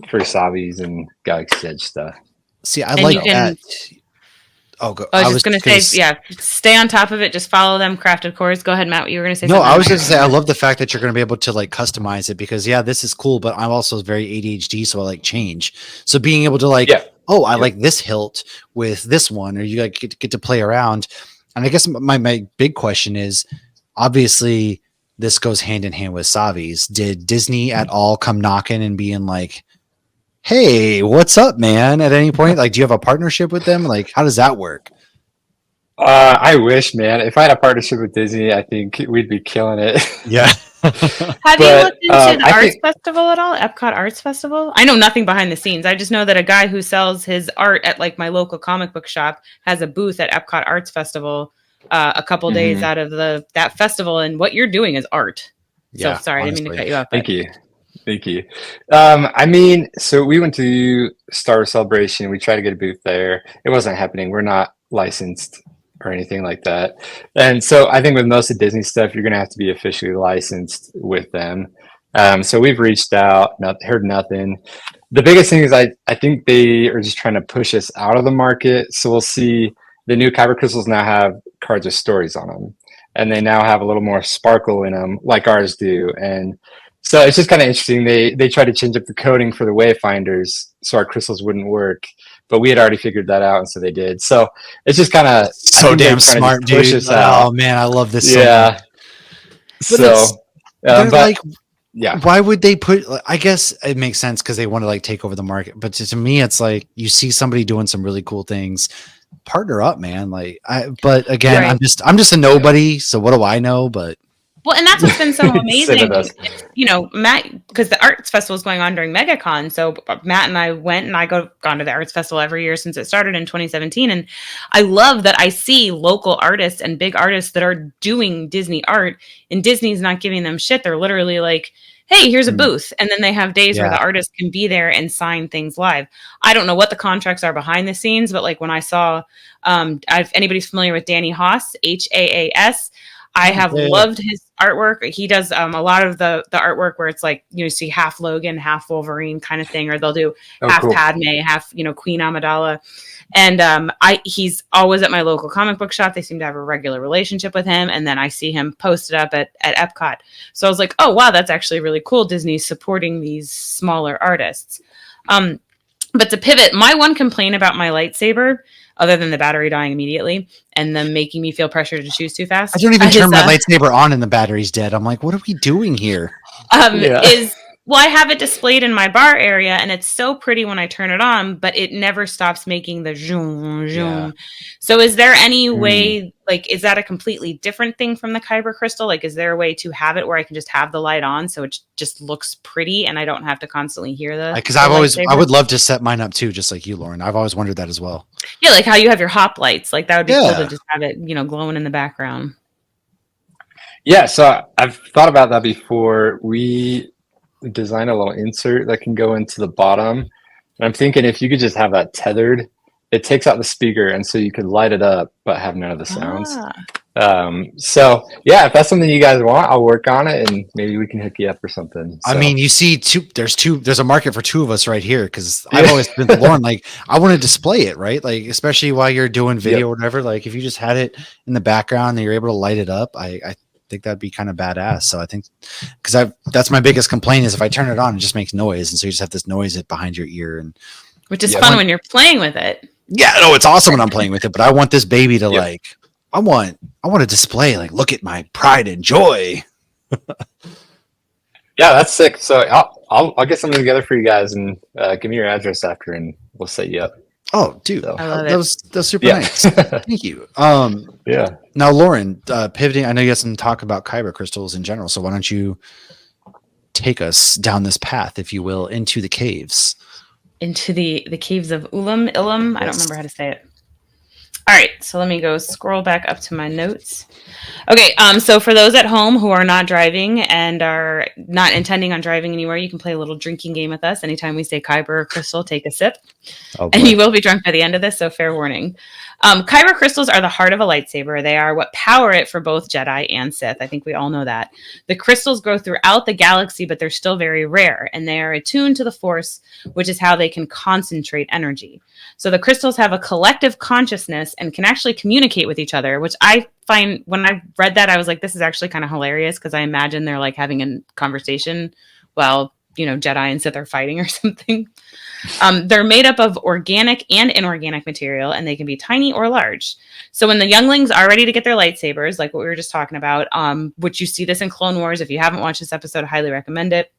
S3: for Savis and Galaxy's Edge stuff.
S1: See, I like that.
S2: Oh, go. I was just going to say, stay on top of it. Just follow them, Crafted Cores. Go ahead, Matt. What you were going to say?
S1: No, I was going to say, I love the fact that you're going to be able to like customize it because this is cool, but I'm also very ADHD, so I like change. So being able to like, I like this hilt with this one, or you like get to play around. And I guess my big question is, obviously, this goes hand in hand with Savis. Did Disney at all come knocking and being like, hey, what's up, man? At any point, like, do you have a partnership with them? Like, how does that work?
S3: I wish, man. If I had a partnership with Disney, I think we'd be killing it.
S1: Yeah.
S2: Have you looked into the Arts Festival at all? Epcot Arts Festival? I know nothing behind the scenes. I just know that a guy who sells his art at like my local comic book shop has a booth at Epcot Arts Festival a couple days out of that festival. And what you're doing is art.
S1: Yeah,
S2: so sorry, honestly. I didn't mean to cut you off.
S3: Thank you. I mean, so we went to Star Wars Celebration. We tried to get a booth there. It wasn't happening. We're not licensed or anything like that. And so I think with most of Disney stuff, you're going to have to be officially licensed with them. So we've reached out, heard nothing. The biggest thing is I think they are just trying to push us out of the market. So we'll see the new Kyber Crystals now have cards with stories on them. And they now have a little more sparkle in them like ours do. And so it's just kind of interesting. They tried to change up the coding for the Wayfinders so our crystals wouldn't work. But we had already figured that out, and so they did. So it's just kind of
S1: so damn smart, dude. Oh man, I love this.
S3: Yeah.
S1: But like, yeah. Why would they put? I guess it makes sense because they want to like take over the market. But to me, it's like you see somebody doing some really cool ththings. Partner up, man. Like, but again, right. I'm just a nobody. So what do I know? But.
S2: Well, and that's what's been so amazing, you know, Matt, because the arts festival is going on during MegaCon. So Matt and I went, and gone to the arts festival every year since it started in 2017. And I love that I see local artists and big artists that are doing Disney art, and Disney's not giving them shit. They're literally like, hey, here's a booth. And then they have days where the artist can be there and sign things live. I don't know what the contracts are behind the scenes, but like when I saw, if anybody's familiar with Danny Haas, Haas, I have loved his artwork. He does a lot of the artwork where it's like, you know, see half Logan, half Wolverine kind of thing, or they'll do half cool. Padme, half, you know, Queen Amidala. And he's always at my local comic book shop. They seem to have a regular relationship with him. And then I see him posted up at Epcot. So I was like, oh, wow, that's actually really cool. Disney's supporting these smaller artists. But to pivot, my one complaint about my lightsaber, other than the battery dying immediately and them making me feel pressure to choose too fast.
S1: I don't even turn my lightsaber on and the battery's dead. I'm like, what are we doing here?
S2: Well, I have it displayed in my bar area, and it's so pretty when I turn it on, but it never stops making the zoom, zoom. Yeah. So is there any way, like, is that a completely different thing from the Kyber crystal? Like, is there a way to have it where I can just have the light on so it just looks pretty and I don't have to constantly hear the
S1: because I would love to set mine up too, just like you, Lauren. I've always wondered that as well.
S2: Yeah, like how you have your hop lights. Like, that would be cool to just have it, you know, glowing in the background.
S3: Yeah, so I've thought about that before. We design a little insert that can go into the bottom. And I'm thinking if you could just have that tethered, it takes out the speaker, and so you could light it up but have none of the sounds. So yeah, if that's something you guys want, I'll work on it, and maybe we can hook you up or something. So.
S1: I mean, you see, there's a market for two of us right here, because I've always been Lauren, like, I want to display it, right? Like, especially while you're doing video or whatever, like if you just had it in the background and you're able to light it up, I think that'd be kind of badass. So I think, because that's my biggest complaint is if I turn it on, it just makes noise, and so you just have this noise behind your ear, and
S2: which is fun when you're playing with it.
S1: Yeah, no, it's awesome when I'm playing with it, but I want this baby to like, I want to display, like, look at my pride and joy.
S3: Yeah, that's sick. So I'll get something together for you guys, and give me your address after, and we'll set you up.
S1: Oh, dude,
S2: I love it.
S1: That was super nice. Thank you. Now, Lauren, pivoting, I know you had some talk about Kyber crystals in general, so why don't you take us down this path, if you will, into the caves?
S2: Into the caves of Ilum. Yes. I don't remember how to say it. All right, so let me go scroll back up to my notes. Okay, so for those at home who are not driving and are not intending on driving anywhere, you can play a little drinking game with us. Anytime we say Kyber or Crystal, take a sip. And you will be drunk by the end of this, so fair warning. Kyber crystals are the heart of a lightsaber. They are what power it for both Jedi and Sith. I think we all know that. The crystals grow throughout the galaxy, but they're still very rare, and they are attuned to the Force, which is how they can concentrate energy. So the crystals have a collective consciousness and can actually communicate with each other, which I find, when I read that, I was like, this is actually kind of hilarious, because I imagine they're like having a conversation while, you know, Jedi and Sith are fighting or something. They're made up of organic and inorganic material, and they can be tiny or large. So when the younglings are ready to get their lightsabers, like what we were just talking about, which you see this in Clone Wars. If you haven't watched this episode, I highly recommend it.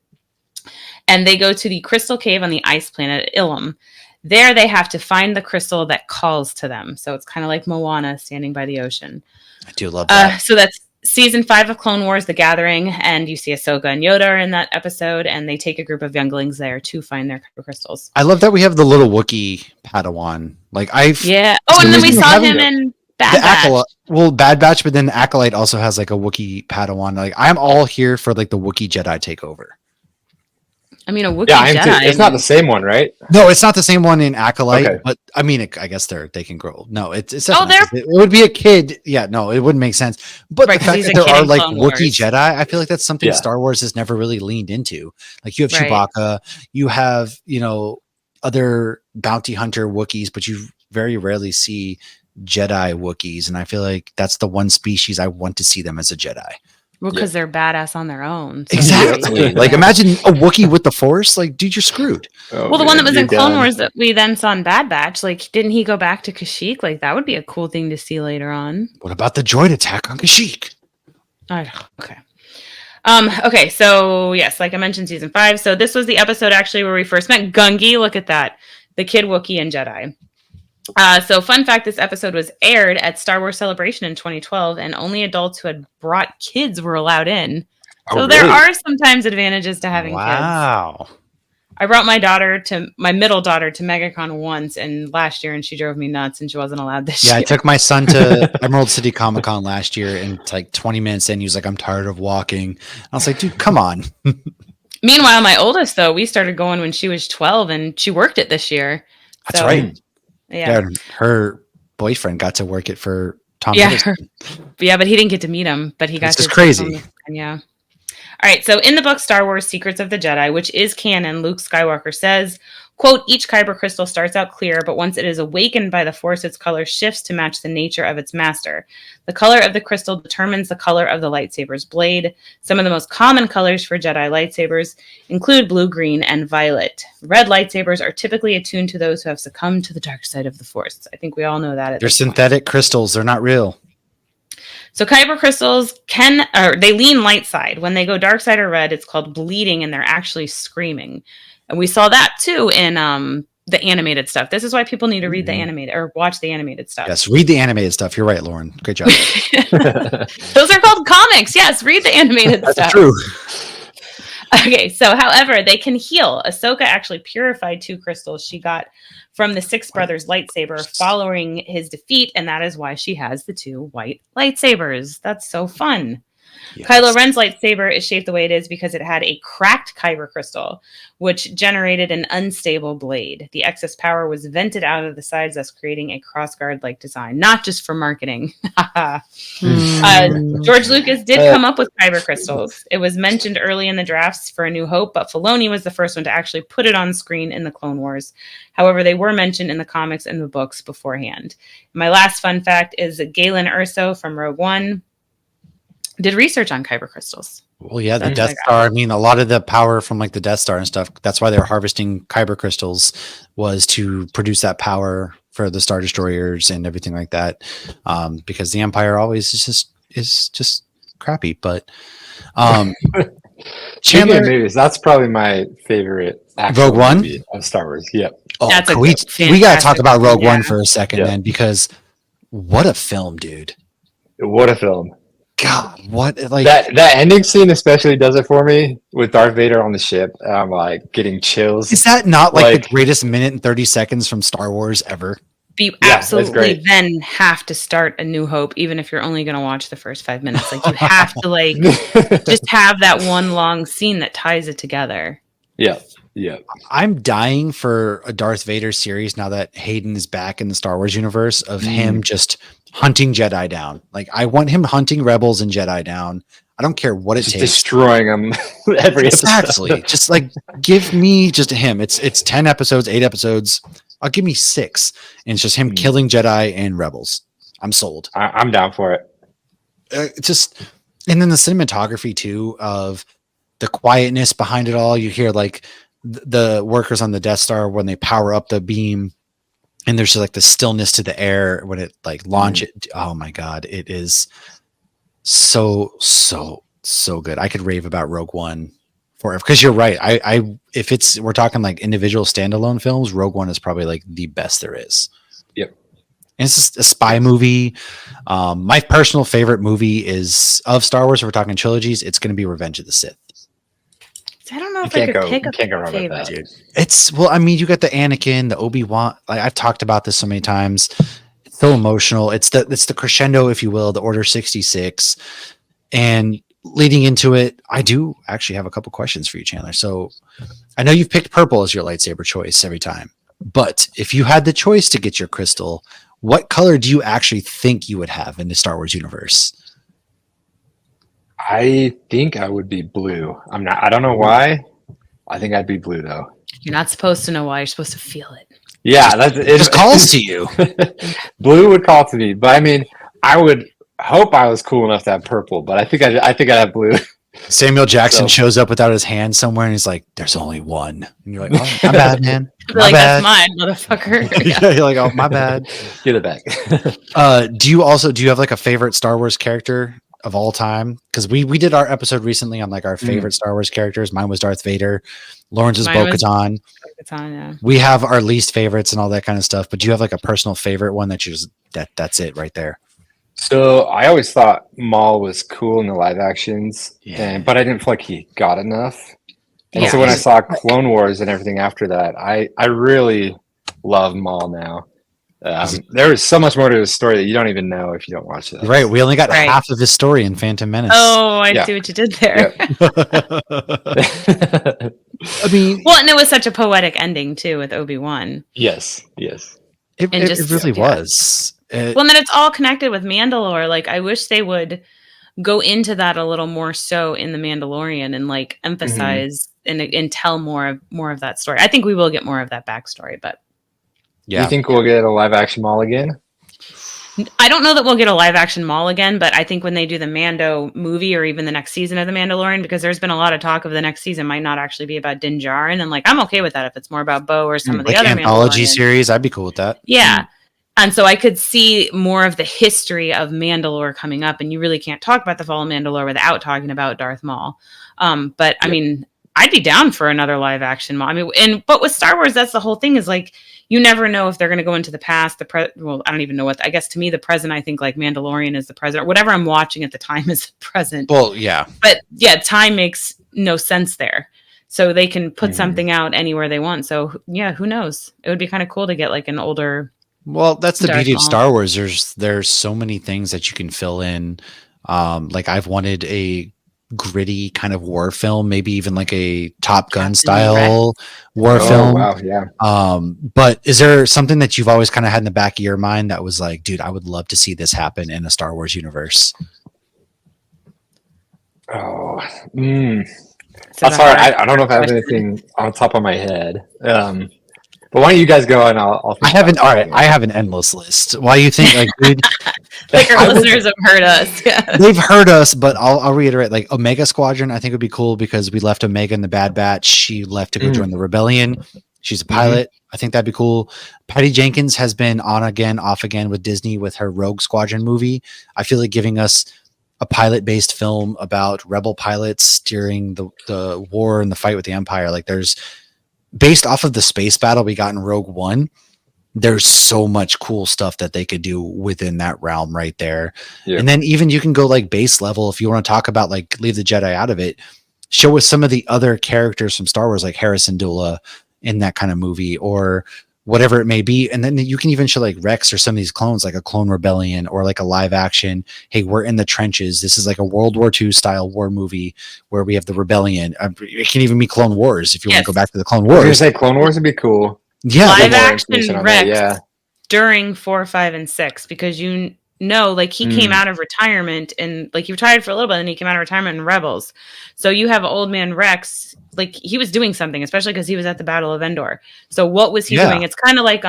S2: and they go to the crystal cave on the ice planet Ilum. There they have to find the crystal that calls to them. So it's kind of like Moana standing by the ocean.
S1: I do love that.
S2: So that's season 5 of Clone Wars, The Gathering, and you see Ahsoka and Yoda are in that episode, and they take a group of younglings there to find their Kyber crystals.
S1: I love that we have the little Wookiee Padawan.
S2: Yeah. Oh, and then we saw him in Bad Batch.
S1: Well, Bad Batch, but then the Acolyte also has like a Wookiee Padawan. Like, I'm all here for like the Wookiee Jedi takeover.
S2: I mean, a Wookiee Jedi.
S3: It's not the same one, right?
S1: No, it's not the same one in Acolyte, but I mean, I guess they can grow. No, it's it would be a kid. Yeah, no, it wouldn't make sense. But the fact that there are like Wookiee Jedi, I feel like that's something Star Wars has never really leaned into. Like you have Chewbacca, you have, other bounty hunter Wookiees, but you very rarely see Jedi Wookiees. And I feel like that's the one species I want to see them as a Jedi.
S2: Well, because they're badass on their own.
S1: So exactly. Like, imagine a Wookiee with the Force. Like, dude, you're screwed.
S2: The one that was in Clone Wars that we then saw in Bad Batch, like, didn't he go back to Kashyyyk? Like, that would be a cool thing to see later on.
S1: What about the droid attack on Kashyyyk?
S2: Okay. Okay, so, yes, like I mentioned, season 5. So this was the episode, actually, where we first met Gungi. Look at that. The kid Wookiee and Jedi. So fun fact, this episode was aired at Star Wars Celebration in 2012, and only adults who had brought kids were allowed in. So there are sometimes advantages to having kids.
S1: Wow.
S2: I brought my middle daughter to MegaCon once and last year, and she drove me nuts, and she wasn't allowed this year.
S1: Yeah, I took my son to Emerald City Comic Con last year, and like 20 minutes in, he was like, I'm tired of walking. I was like, dude, come on.
S2: Meanwhile, my oldest, though, we started going when she was 12, and she worked it this year.
S1: That's right.
S2: Yeah,
S1: her boyfriend got to work it for Tom.
S2: Yeah, but he didn't get to meet him. But he got.
S1: This is crazy.
S2: Yeah. All right. So in the book Star Wars: Secrets of the Jedi, which is canon, Luke Skywalker says, quote, each Kyber crystal starts out clear, but once it is awakened by the Force, its color shifts to match the nature of its master. The color of the crystal determines the color of the lightsaber's blade. Some of the most common colors for Jedi lightsabers include blue, green, and violet. Red lightsabers are typically attuned to those who have succumbed to the dark side of the Force. I think we all know that.
S1: They're synthetic crystals. They're not real.
S2: So Kyber crystals they lean light side. When they go dark side or red, it's called bleeding, and they're actually screaming. And we saw that too in the animated stuff. This is why people need to read the animated or watch the animated stuff.
S1: Yes, read the animated stuff. You're right, Lauren. Great job.
S2: Those are called comics. Yes, read the animated stuff.
S1: That's true.
S2: Okay, so however, they can heal. Ahsoka actually purified 2 crystals she got from the Six Brothers lightsaber following his defeat, and that is why she has the 2 white lightsabers. That's so fun. Yes. Kylo Ren's lightsaber is shaped the way it is because it had a cracked Kyber crystal, which generated an unstable blade. The excess power was vented out of the sides, thus creating a crossguard-like design, not just for marketing. George Lucas did come up with Kyber crystals. It was mentioned early in the drafts for A New Hope, but Filoni was the first one to actually put it on screen in the Clone Wars. However, they were mentioned in the comics and the books beforehand. My last fun fact is Galen Erso from Rogue One did research on Kyber crystals.
S1: Well, yeah, the Death Star. I mean, a lot of the power from like the Death Star and stuff. That's why they were harvesting Kyber crystals, was to produce that power for the Star Destroyers and everything like that. Because the Empire always is just crappy. But
S3: Chandler movies. That's probably my favorite.
S1: Rogue One
S3: of Star Wars. Yep.
S1: Oh, we got to talk about Rogue One for a second, then, because what a film, dude!
S3: What a film!
S1: God, what like
S3: that ending scene especially does it for me with Darth Vader on the ship. I'm like getting chills.
S1: Is that not like the greatest minute and 30 seconds from Star Wars ever?
S2: You absolutely then have to start A New Hope, even if you're only going to watch the first 5 minutes. Like you have to like just have that one long scene that ties it together.
S3: Yeah.
S1: I'm dying for a Darth Vader series now that Hayden is back in the Star Wars universe, of him just hunting Jedi down. Like I want him hunting rebels and Jedi down. I don't care what it takes.
S3: Destroying them every
S1: episode. Just like give me just him. It's 10 episodes, 8 episodes. I'll give me 6. And it's just him killing Jedi and rebels. I'm sold.
S3: I'm down for it.
S1: And then the cinematography too, of the quietness behind it all. You hear like the workers on the Death Star when they power up the beam, and there's just like the stillness to the air when it like launch it. Oh my God. It is so good. I could rave about Rogue One forever. Because you're right. I if we're talking like individual standalone films, Rogue One is probably like the best there is.
S3: Yep.
S1: And it's just a spy movie. My personal favorite movie is of Star Wars. If we're talking trilogies, it's going to be Revenge of the Sith.
S2: I don't know if I could pick a favorite.
S3: Dude.
S1: It's I mean, you got the Anakin, the Obi-Wan. Like I've talked about this so many times. It's so emotional. It's the crescendo, if you will, the Order 66, and leading into it, I do actually have a couple questions for you, Chandler. So I know you've picked purple as your lightsaber choice every time, but if you had the choice to get your crystal, what color do you actually think you would have in the Star Wars universe?
S3: I think I would be blue. I don't know why. I think I'd be blue though.
S2: You're not supposed to know why. You're supposed to feel it.
S3: Yeah,
S1: it just calls to you.
S3: Blue would call to me, but I mean, I would hope I was cool enough to have purple, but I think I'd have blue. Samuel
S1: Jackson shows up without his hand somewhere, and he's like, "There's only one," and you're like, "Oh, my bad, man.
S2: My bad. That's mine, motherfucker."
S1: Yeah, you're like, "Oh, my bad."
S3: Get it back.
S1: Do you have like a favorite Star Wars character of all time? Because we did our episode recently on like our favorite Star Wars characters. Mine was Darth Vader. Lawrence is Bo-Katan.
S2: Yeah.
S1: We have our least favorites and all that kind of stuff. But do you have like a personal favorite one that's it right there?
S3: So I always thought Maul was cool in the live actions, but I didn't feel like he got enough. And so when I saw Clone Wars and everything after that, I really love Maul now. There is so much more to his story that you don't even know if you don't watch it.
S1: Right. We only got half of his story in Phantom Menace.
S2: Oh, I see what you did there.
S1: I mean,
S2: well, and it was such a poetic ending too with Obi-Wan.
S3: Yes.
S1: It really was.
S2: Well, and then it's all connected with Mandalore. Like, I wish they would go into that a little more so in the Mandalorian and like emphasize and tell more of that story. I think we will get more of that backstory, but
S3: you think we'll get a live action Maul again?
S2: I don't know that we'll get a live action Maul again, but I think when they do the Mando movie or even the next season of The Mandalorian, because there's been a lot of talk of the next season might not actually be about Din Djarin, and like I'm okay with that if it's more about Bo or some of the other
S1: anthology series. I'd be cool with that.
S2: Yeah. And so I could see more of the history of Mandalore coming up, and you really can't talk about the fall of Mandalore without talking about Darth Maul. But I mean, I'd be down for another live action Maul. I mean, but with Star Wars, that's the whole thing is like, you never know if they're going to go into the past, well, I don't even know what, I guess to me, the present, I think like Mandalorian is the present, or whatever I'm watching at the time is the present.
S1: Well, yeah.
S2: But yeah, time makes no sense there. So they can put something out anywhere they want. So yeah, who knows? It would be kind of cool to get like an older.
S1: Well, that's the beauty of Star Wars. There's so many things that you can fill in. Like I've wanted a gritty kind of war film, maybe even like a Top Gun style war film.
S3: Wow, yeah.
S1: But is there something that you've always kind of had in the back of your mind that was like, dude, I would love to see this happen in a Star Wars universe?
S3: Oh, that's hard. I don't know if I have anything on top of my head. But why don't you guys go and I'll
S1: I have an endless list. Why you think like, dude,
S2: like our listeners have heard us. Yeah.
S1: They've heard us, but I'll reiterate, like Omega Squadron, I think would be cool because we left Omega in the Bad Batch. She left to go join the Rebellion. She's a pilot. I think that'd be cool. Patty Jenkins has been on again, off again with Disney with her Rogue Squadron movie. I feel like giving us a pilot-based film about rebel pilots during the war and the fight with the Empire. Like there's, based off of the space battle we got in Rogue One, there's so much cool stuff that they could do within that realm right there. Yeah. And then even you can go like base level if you want to talk about like leave the Jedi out of it, show us some of the other characters from Star Wars like Harrison Dula in that kind of movie or whatever it may be. And then you can even show like Rex or some of these clones, like a Clone Rebellion or like a live action. Hey, we're in the trenches. This is like a World War II style war movie where we have the rebellion. It can even be Clone Wars if you want to go back to the Clone Wars. I was
S3: going to say Clone Wars would be cool.
S1: Yeah.
S2: Live action Rex during 4, 5, and 6, because you know, like he came out of retirement and like he retired for a little bit and he came out of retirement in Rebels. So you have old man Rex, like he was doing something, especially because he was at the Battle of Endor. So what was he doing? It's kind of like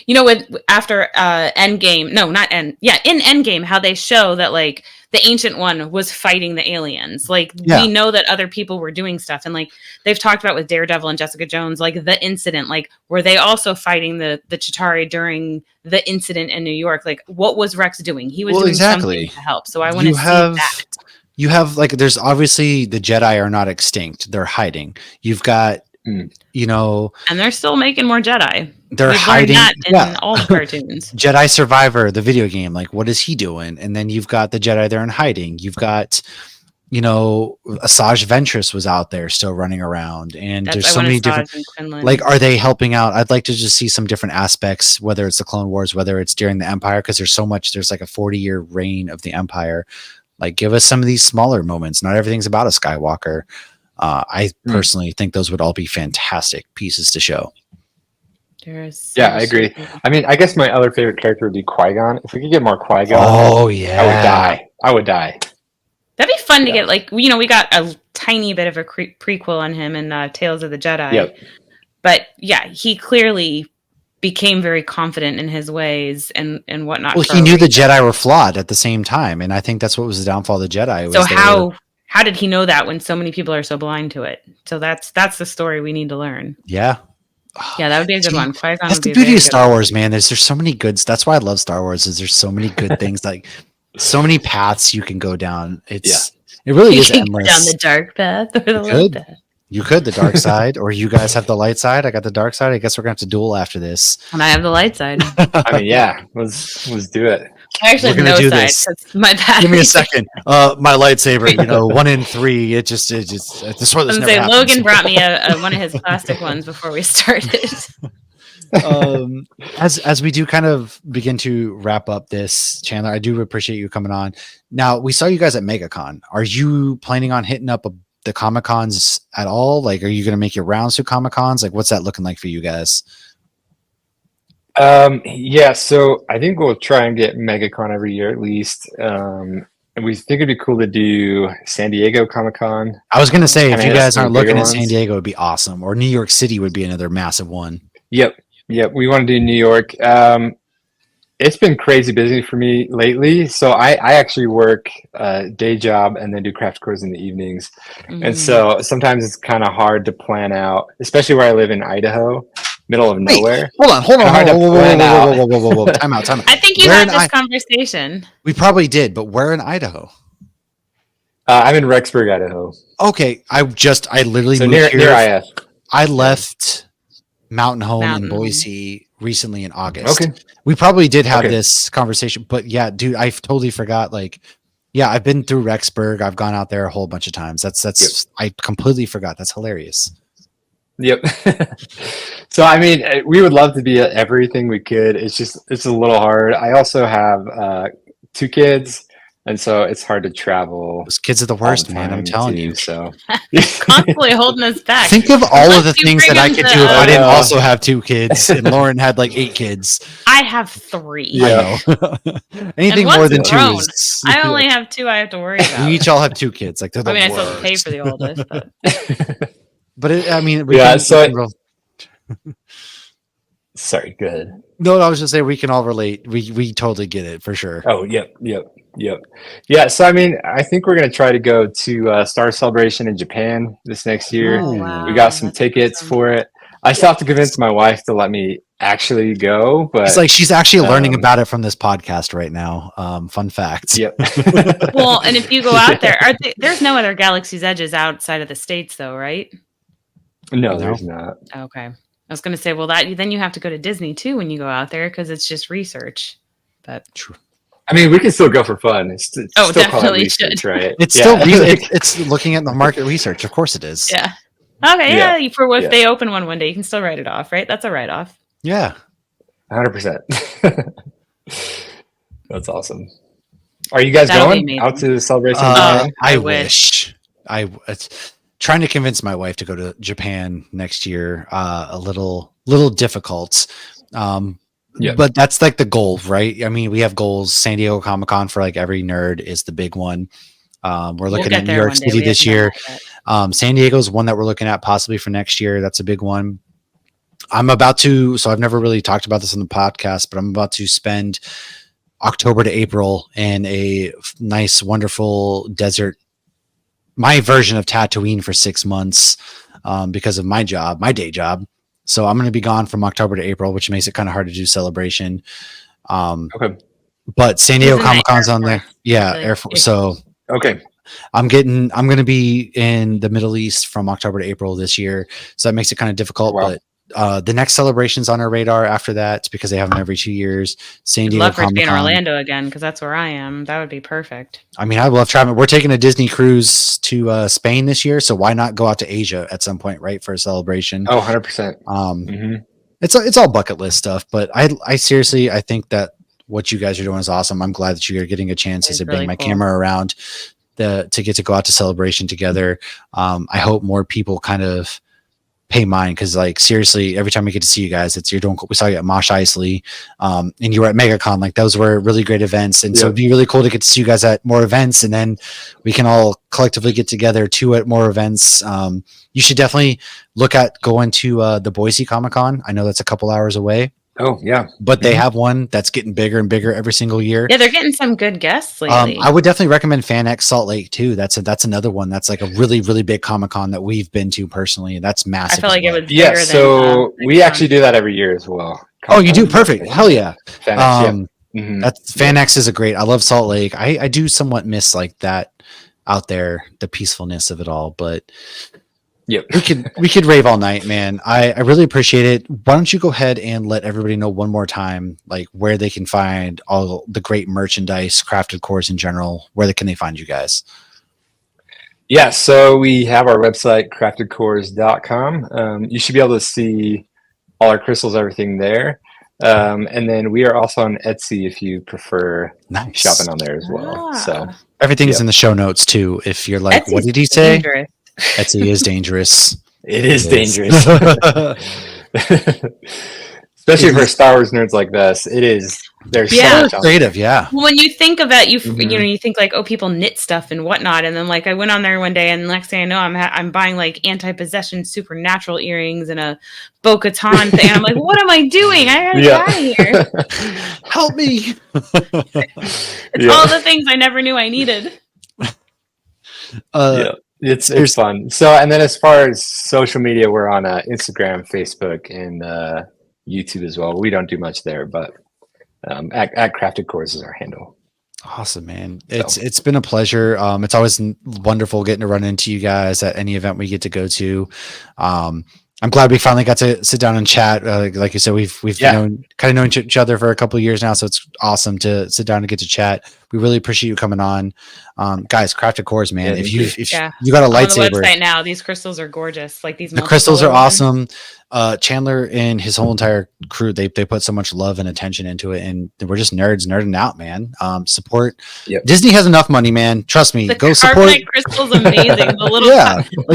S2: you know, with after Endgame, no, not End, yeah, in Endgame, how they show that like the Ancient One was fighting the aliens. Like we know that other people were doing stuff, and like they've talked about with Daredevil and Jessica Jones, like the incident, like were they also fighting the Chitauri during the incident in New York? Like what was Rex doing? He was doing something to help. So I want to see that.
S1: you have like, there's obviously the Jedi are not extinct; they're hiding. You've got, you know,
S2: and they're still making more Jedi.
S1: They're
S2: We've
S1: hiding
S2: learned that in all the cartoons.
S1: Jedi Survivor, the video game, like what is he doing? And then you've got the Jedi there in hiding. You've got, you know, Asajj Ventress was out there still running around, and there's so many different. Like, are they helping out? I'd like to just see some different aspects, whether it's the Clone Wars, whether it's during the Empire, because there's so much. There's like a 40-year reign of the Empire. Like, give us some of these smaller moments. Not everything's about a Skywalker. I personally think those would all be fantastic pieces to show.
S3: Yeah, I agree. I mean, I guess my other favorite character would be Qui-Gon. If we could get more Qui-Gon,
S1: oh yeah,
S3: I would die.
S2: That'd be fun to get. Like, you know, we got a tiny bit of a prequel on him in Tales of the Jedi.
S3: Yep.
S2: But yeah, he clearly became very confident in his ways and whatnot.
S1: Well, he knew the Jedi were flawed at the same time, and I think that's what was the downfall of the Jedi.
S2: So how did he know that when so many people are so blind to it? So that's the story we need to learn.
S1: Yeah.
S2: Yeah, that would be a good one. Qui-Gon
S1: that's the beauty of Star Wars, man. There's so many goods. That's why I love Star Wars. Is there's so many good things, like so many paths you can go down. It really is endless.
S2: Down the dark path or the light path.
S1: You could the dark side, or you guys have the light side. I got the dark side. I guess we're gonna have to duel after this.
S2: And I have the light side.
S3: I mean, yeah, let's do it.
S2: I actually have no side because my battery.
S1: Give me a second. My lightsaber, you know, 1 in 3. It just this never happens.
S2: Logan brought me one of his plastic ones before we started.
S1: As we do kind of begin to wrap up this, Chandler, I do appreciate you coming on. Now, we saw you guys at MegaCon. Are you planning on hitting up the Comic Cons at all? Like, are you going to make your rounds to Comic Cons? Like, what's that looking like for you guys?
S3: Yeah, so I think we'll try and get MegaCon every year at least. And we think it'd be cool to do San Diego Comic-Con.
S1: I was going to say, if you guys aren't looking at San Diego, it'd be awesome. Or New York City would be another massive one.
S3: Yep. We want to do New York. It's been crazy busy for me lately. So I actually work a day job and then do craft cores in the evenings. And so sometimes it's kind of hard to plan out, especially where I live in Idaho. Middle of nowhere.
S1: Hold on. Whoa. Time out.
S2: I think you had this conversation.
S1: We probably did, but where in Idaho?
S3: I'm in Rexburg, Idaho.
S1: Okay. I literally moved
S3: near
S1: here.
S3: IF.
S1: I left Mountain Home in Boise recently in August.
S3: Okay.
S1: We probably did have this conversation, but yeah, dude, I totally forgot. Like, yeah, I've been through Rexburg. I've gone out there a whole bunch of times. That's I completely forgot. That's hilarious.
S3: Yep. So, I mean, we would love to be at everything we could. It's a little hard. I also have 2 kids, and so it's hard to travel.
S1: Those kids are the worst, man. I'm telling you.
S3: So
S2: constantly holding us back.
S1: Think of all of the things that I could do if I didn't also have 2 kids, and Lauren had like 8 kids.
S2: I have 3.
S1: Yeah. Anything more than 2 is.
S2: I only have 2. I have to worry about.
S1: We each all have 2 kids. Like, they're the
S2: I
S1: worst.
S2: still have to pay for the oldest, but.
S1: But sorry,
S3: go ahead.
S1: No, I was just saying we can all relate. We totally get it for sure.
S3: Oh, yep. Yeah, so I mean, I think we're gonna try to go to Star Celebration in Japan this next year.
S2: Oh, wow.
S3: We got some tickets for it. I still have to convince my wife to let me actually go, but
S1: it's like she's actually learning about it from this podcast right now. Fun fact.
S3: Yep.
S2: Well, and if you go out there, there's no other Galaxy's Edges outside of the States, though, right?
S3: No, there's not.
S2: Okay. I was going to say, well, then you have to go to Disney too when you go out there because it's just research. But
S1: true.
S3: I mean, we can still go for fun. It's still
S2: definitely
S3: research,
S2: should.
S3: Right?
S1: It's still it's looking at the market research. Of course, it is.
S2: Yeah. Okay. Yeah. If they open one day, you can still write it off, right? That's a write off.
S1: Yeah.
S3: 100%. That's awesome. Are you guys going out to the celebration?
S1: I wish. Trying to convince my wife to go to Japan next year, a little difficult. But that's like the goal, right? I mean, we have goals. San Diego Comic-Con for like every nerd is the big one. We're looking at New York City this year. San Diego is one that we're looking at possibly for next year. That's a big one. So I've never really talked about this on the podcast, but I'm about to spend October to April in a nice, wonderful desert, my version of Tatooine for 6 months because of my day job. So I'm going to be gone from October to April, which makes it kind of hard to do celebration.
S3: Okay.
S1: But San Diego Comic Con's on there. Yeah. Air Force. So
S3: okay.
S1: I'm going to be in the Middle East from October to April this year. So that makes it kind of difficult,
S3: Wow.
S1: but the next celebration's on our radar after that because they have them every 2 years. San Diego
S2: love for it to be in
S1: Comic-Con.
S2: Orlando again because that's where I am. That would be perfect.
S1: I mean, I love traveling. We're taking a Disney cruise to Spain this year, so why not go out to Asia at some point, right, for a celebration?
S3: Oh, 100%.
S1: It's all bucket list stuff, but I seriously I think that what you guys are doing is awesome. I'm glad that you're getting a chance to bang my camera around to get to go out to celebration together. I hope more people kind of pay mine because, like, seriously, every time we get to see you guys, we saw you at Mosh Isley, and you were at MegaCon. Like, those were really great events, and so it'd be really cool to get to see you guys at more events, and then we can all collectively get together too at more events. You should definitely look at going to the Boise Comic-Con. I know that's a couple hours away.
S3: Oh yeah,
S1: but they have one that's getting bigger and bigger every single year.
S2: Yeah, they're getting some good guests lately.
S1: I would definitely recommend FanX Salt Lake too. That's another one that's like a really, really big Comic-Con that we've been to personally. That's massive.
S2: I feel like it would.
S3: Yeah, so we actually do that every year as well.
S1: Oh, you do? Perfect. Hell yeah.
S3: FanX,
S1: That's FanX is a great. I love Salt Lake. I do somewhat miss like that out there, the peacefulness of it all, but.
S3: Yep.
S1: we could rave all night, man. I really appreciate it. Why don't you go ahead and let everybody know one more time, like where they can find all the great merchandise, crafted cores in general. Where can they find you guys?
S3: Yeah, so we have our website, craftedcores.com. You should be able to see all our crystals, everything there. And then we are also on Etsy if you prefer shopping on there as well. So
S1: everything's in the show notes too. If you're like, Etsy's what did he say? Dangerous. Etsy is dangerous.
S3: It is dangerous. Especially for Star Wars nerds like us. It is. They're so much
S1: creative, yeah.
S2: When you think of it, you think like, oh, people knit stuff and whatnot, and then like I went on there one day, and next thing I know, I'm buying like anti-possession supernatural earrings and a Bo-Katan thing. I'm like, what am I doing? I gotta get out of here.
S1: Help me!
S2: It's all the things I never knew I needed.
S3: It's fun. So, and then as far as social media, we're on Instagram, Facebook, and YouTube as well. We don't do much there, but at Crafted Cores is our handle.
S1: Awesome, man. It's been a pleasure. It's always wonderful getting to run into you guys at any event we get to go to. I'm glad we finally got to sit down and chat. Like you said, we've known each other for a couple of years now, so it's awesome to sit down and get to chat. We really appreciate you coming on, guys. Crafted Cores, man. If you got a lightsaber,
S2: on the website now, these crystals are gorgeous. Like the
S1: crystals are awesome. Chandler and his whole entire crew, they put so much love and attention into it, and we're just nerding out, man. Support. Disney has enough money, man. Trust me. Go support.
S2: The carbonite crystal's amazing. The little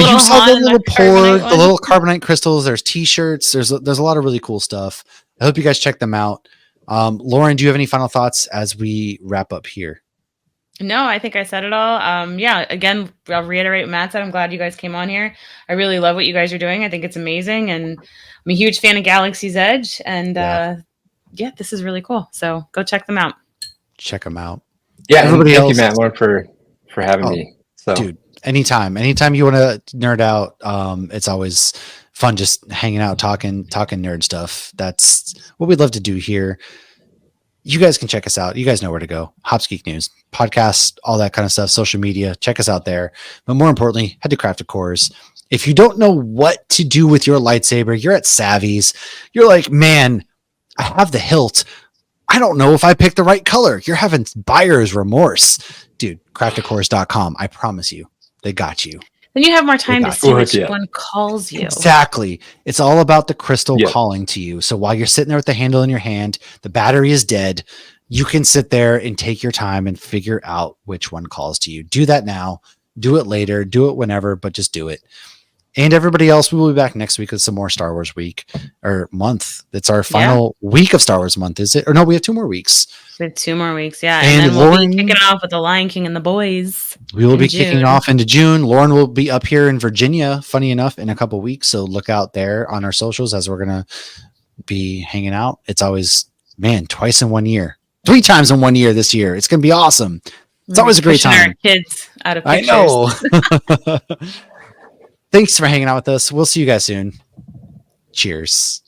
S1: you saw the little the little carbonite crystals. There's T-shirts. There's a lot of really cool stuff. I hope you guys check them out. Lauren, do you have any final thoughts as we wrap up here?
S2: No, I think I said it all. Again, I'll reiterate what Matt said. I'm glad you guys came on here. I really love what you guys are doing. I think it's amazing. And I'm a huge fan of Galaxy's Edge. And this is really cool. So go check them out.
S1: Check them out.
S3: Yeah, thank you, Matt, Lauren, for having me. So,
S1: dude, anytime you want to nerd out, it's always fun just hanging out, talking nerd stuff. That's what we love to do here. You guys can check us out. You guys know where to go. Hops Geek News, podcast, all that kind of stuff, social media. Check us out there. But more importantly, head to Crafted Cores. If you don't know what to do with your lightsaber, you're at Savvy's. You're like, man, I have the hilt. I don't know if I picked the right color. You're having buyer's remorse. Dude, craftedcores.com. I promise you, they got you.
S2: Then you have more time to see which one calls you.
S1: Exactly. It's all about the crystal calling to you. So while you're sitting there with the handle in your hand, the battery is dead, you can sit there and take your time and figure out which one calls to you. Do that now. Do it later. Do it whenever, but just do it. And everybody else, we will be back next week with some more Star Wars week or month. It's our final week of Star Wars month, is it? Or no, we have 2 more weeks.
S2: We have 2 more weeks, yeah. And then we'll be kicking off with The Lion King and the Boys.
S1: We will be kicking off into June. Lauren will be up here in Virginia, funny enough, in a couple weeks. So look out there on our socials as we're going to be hanging out. It's always, man, twice in 1 year. 3 times in 1 year this year. It's going to be awesome. It's always a great time.
S2: Our kids out of pictures.
S1: I know. Thanks for hanging out with us. We'll see you guys soon. Cheers.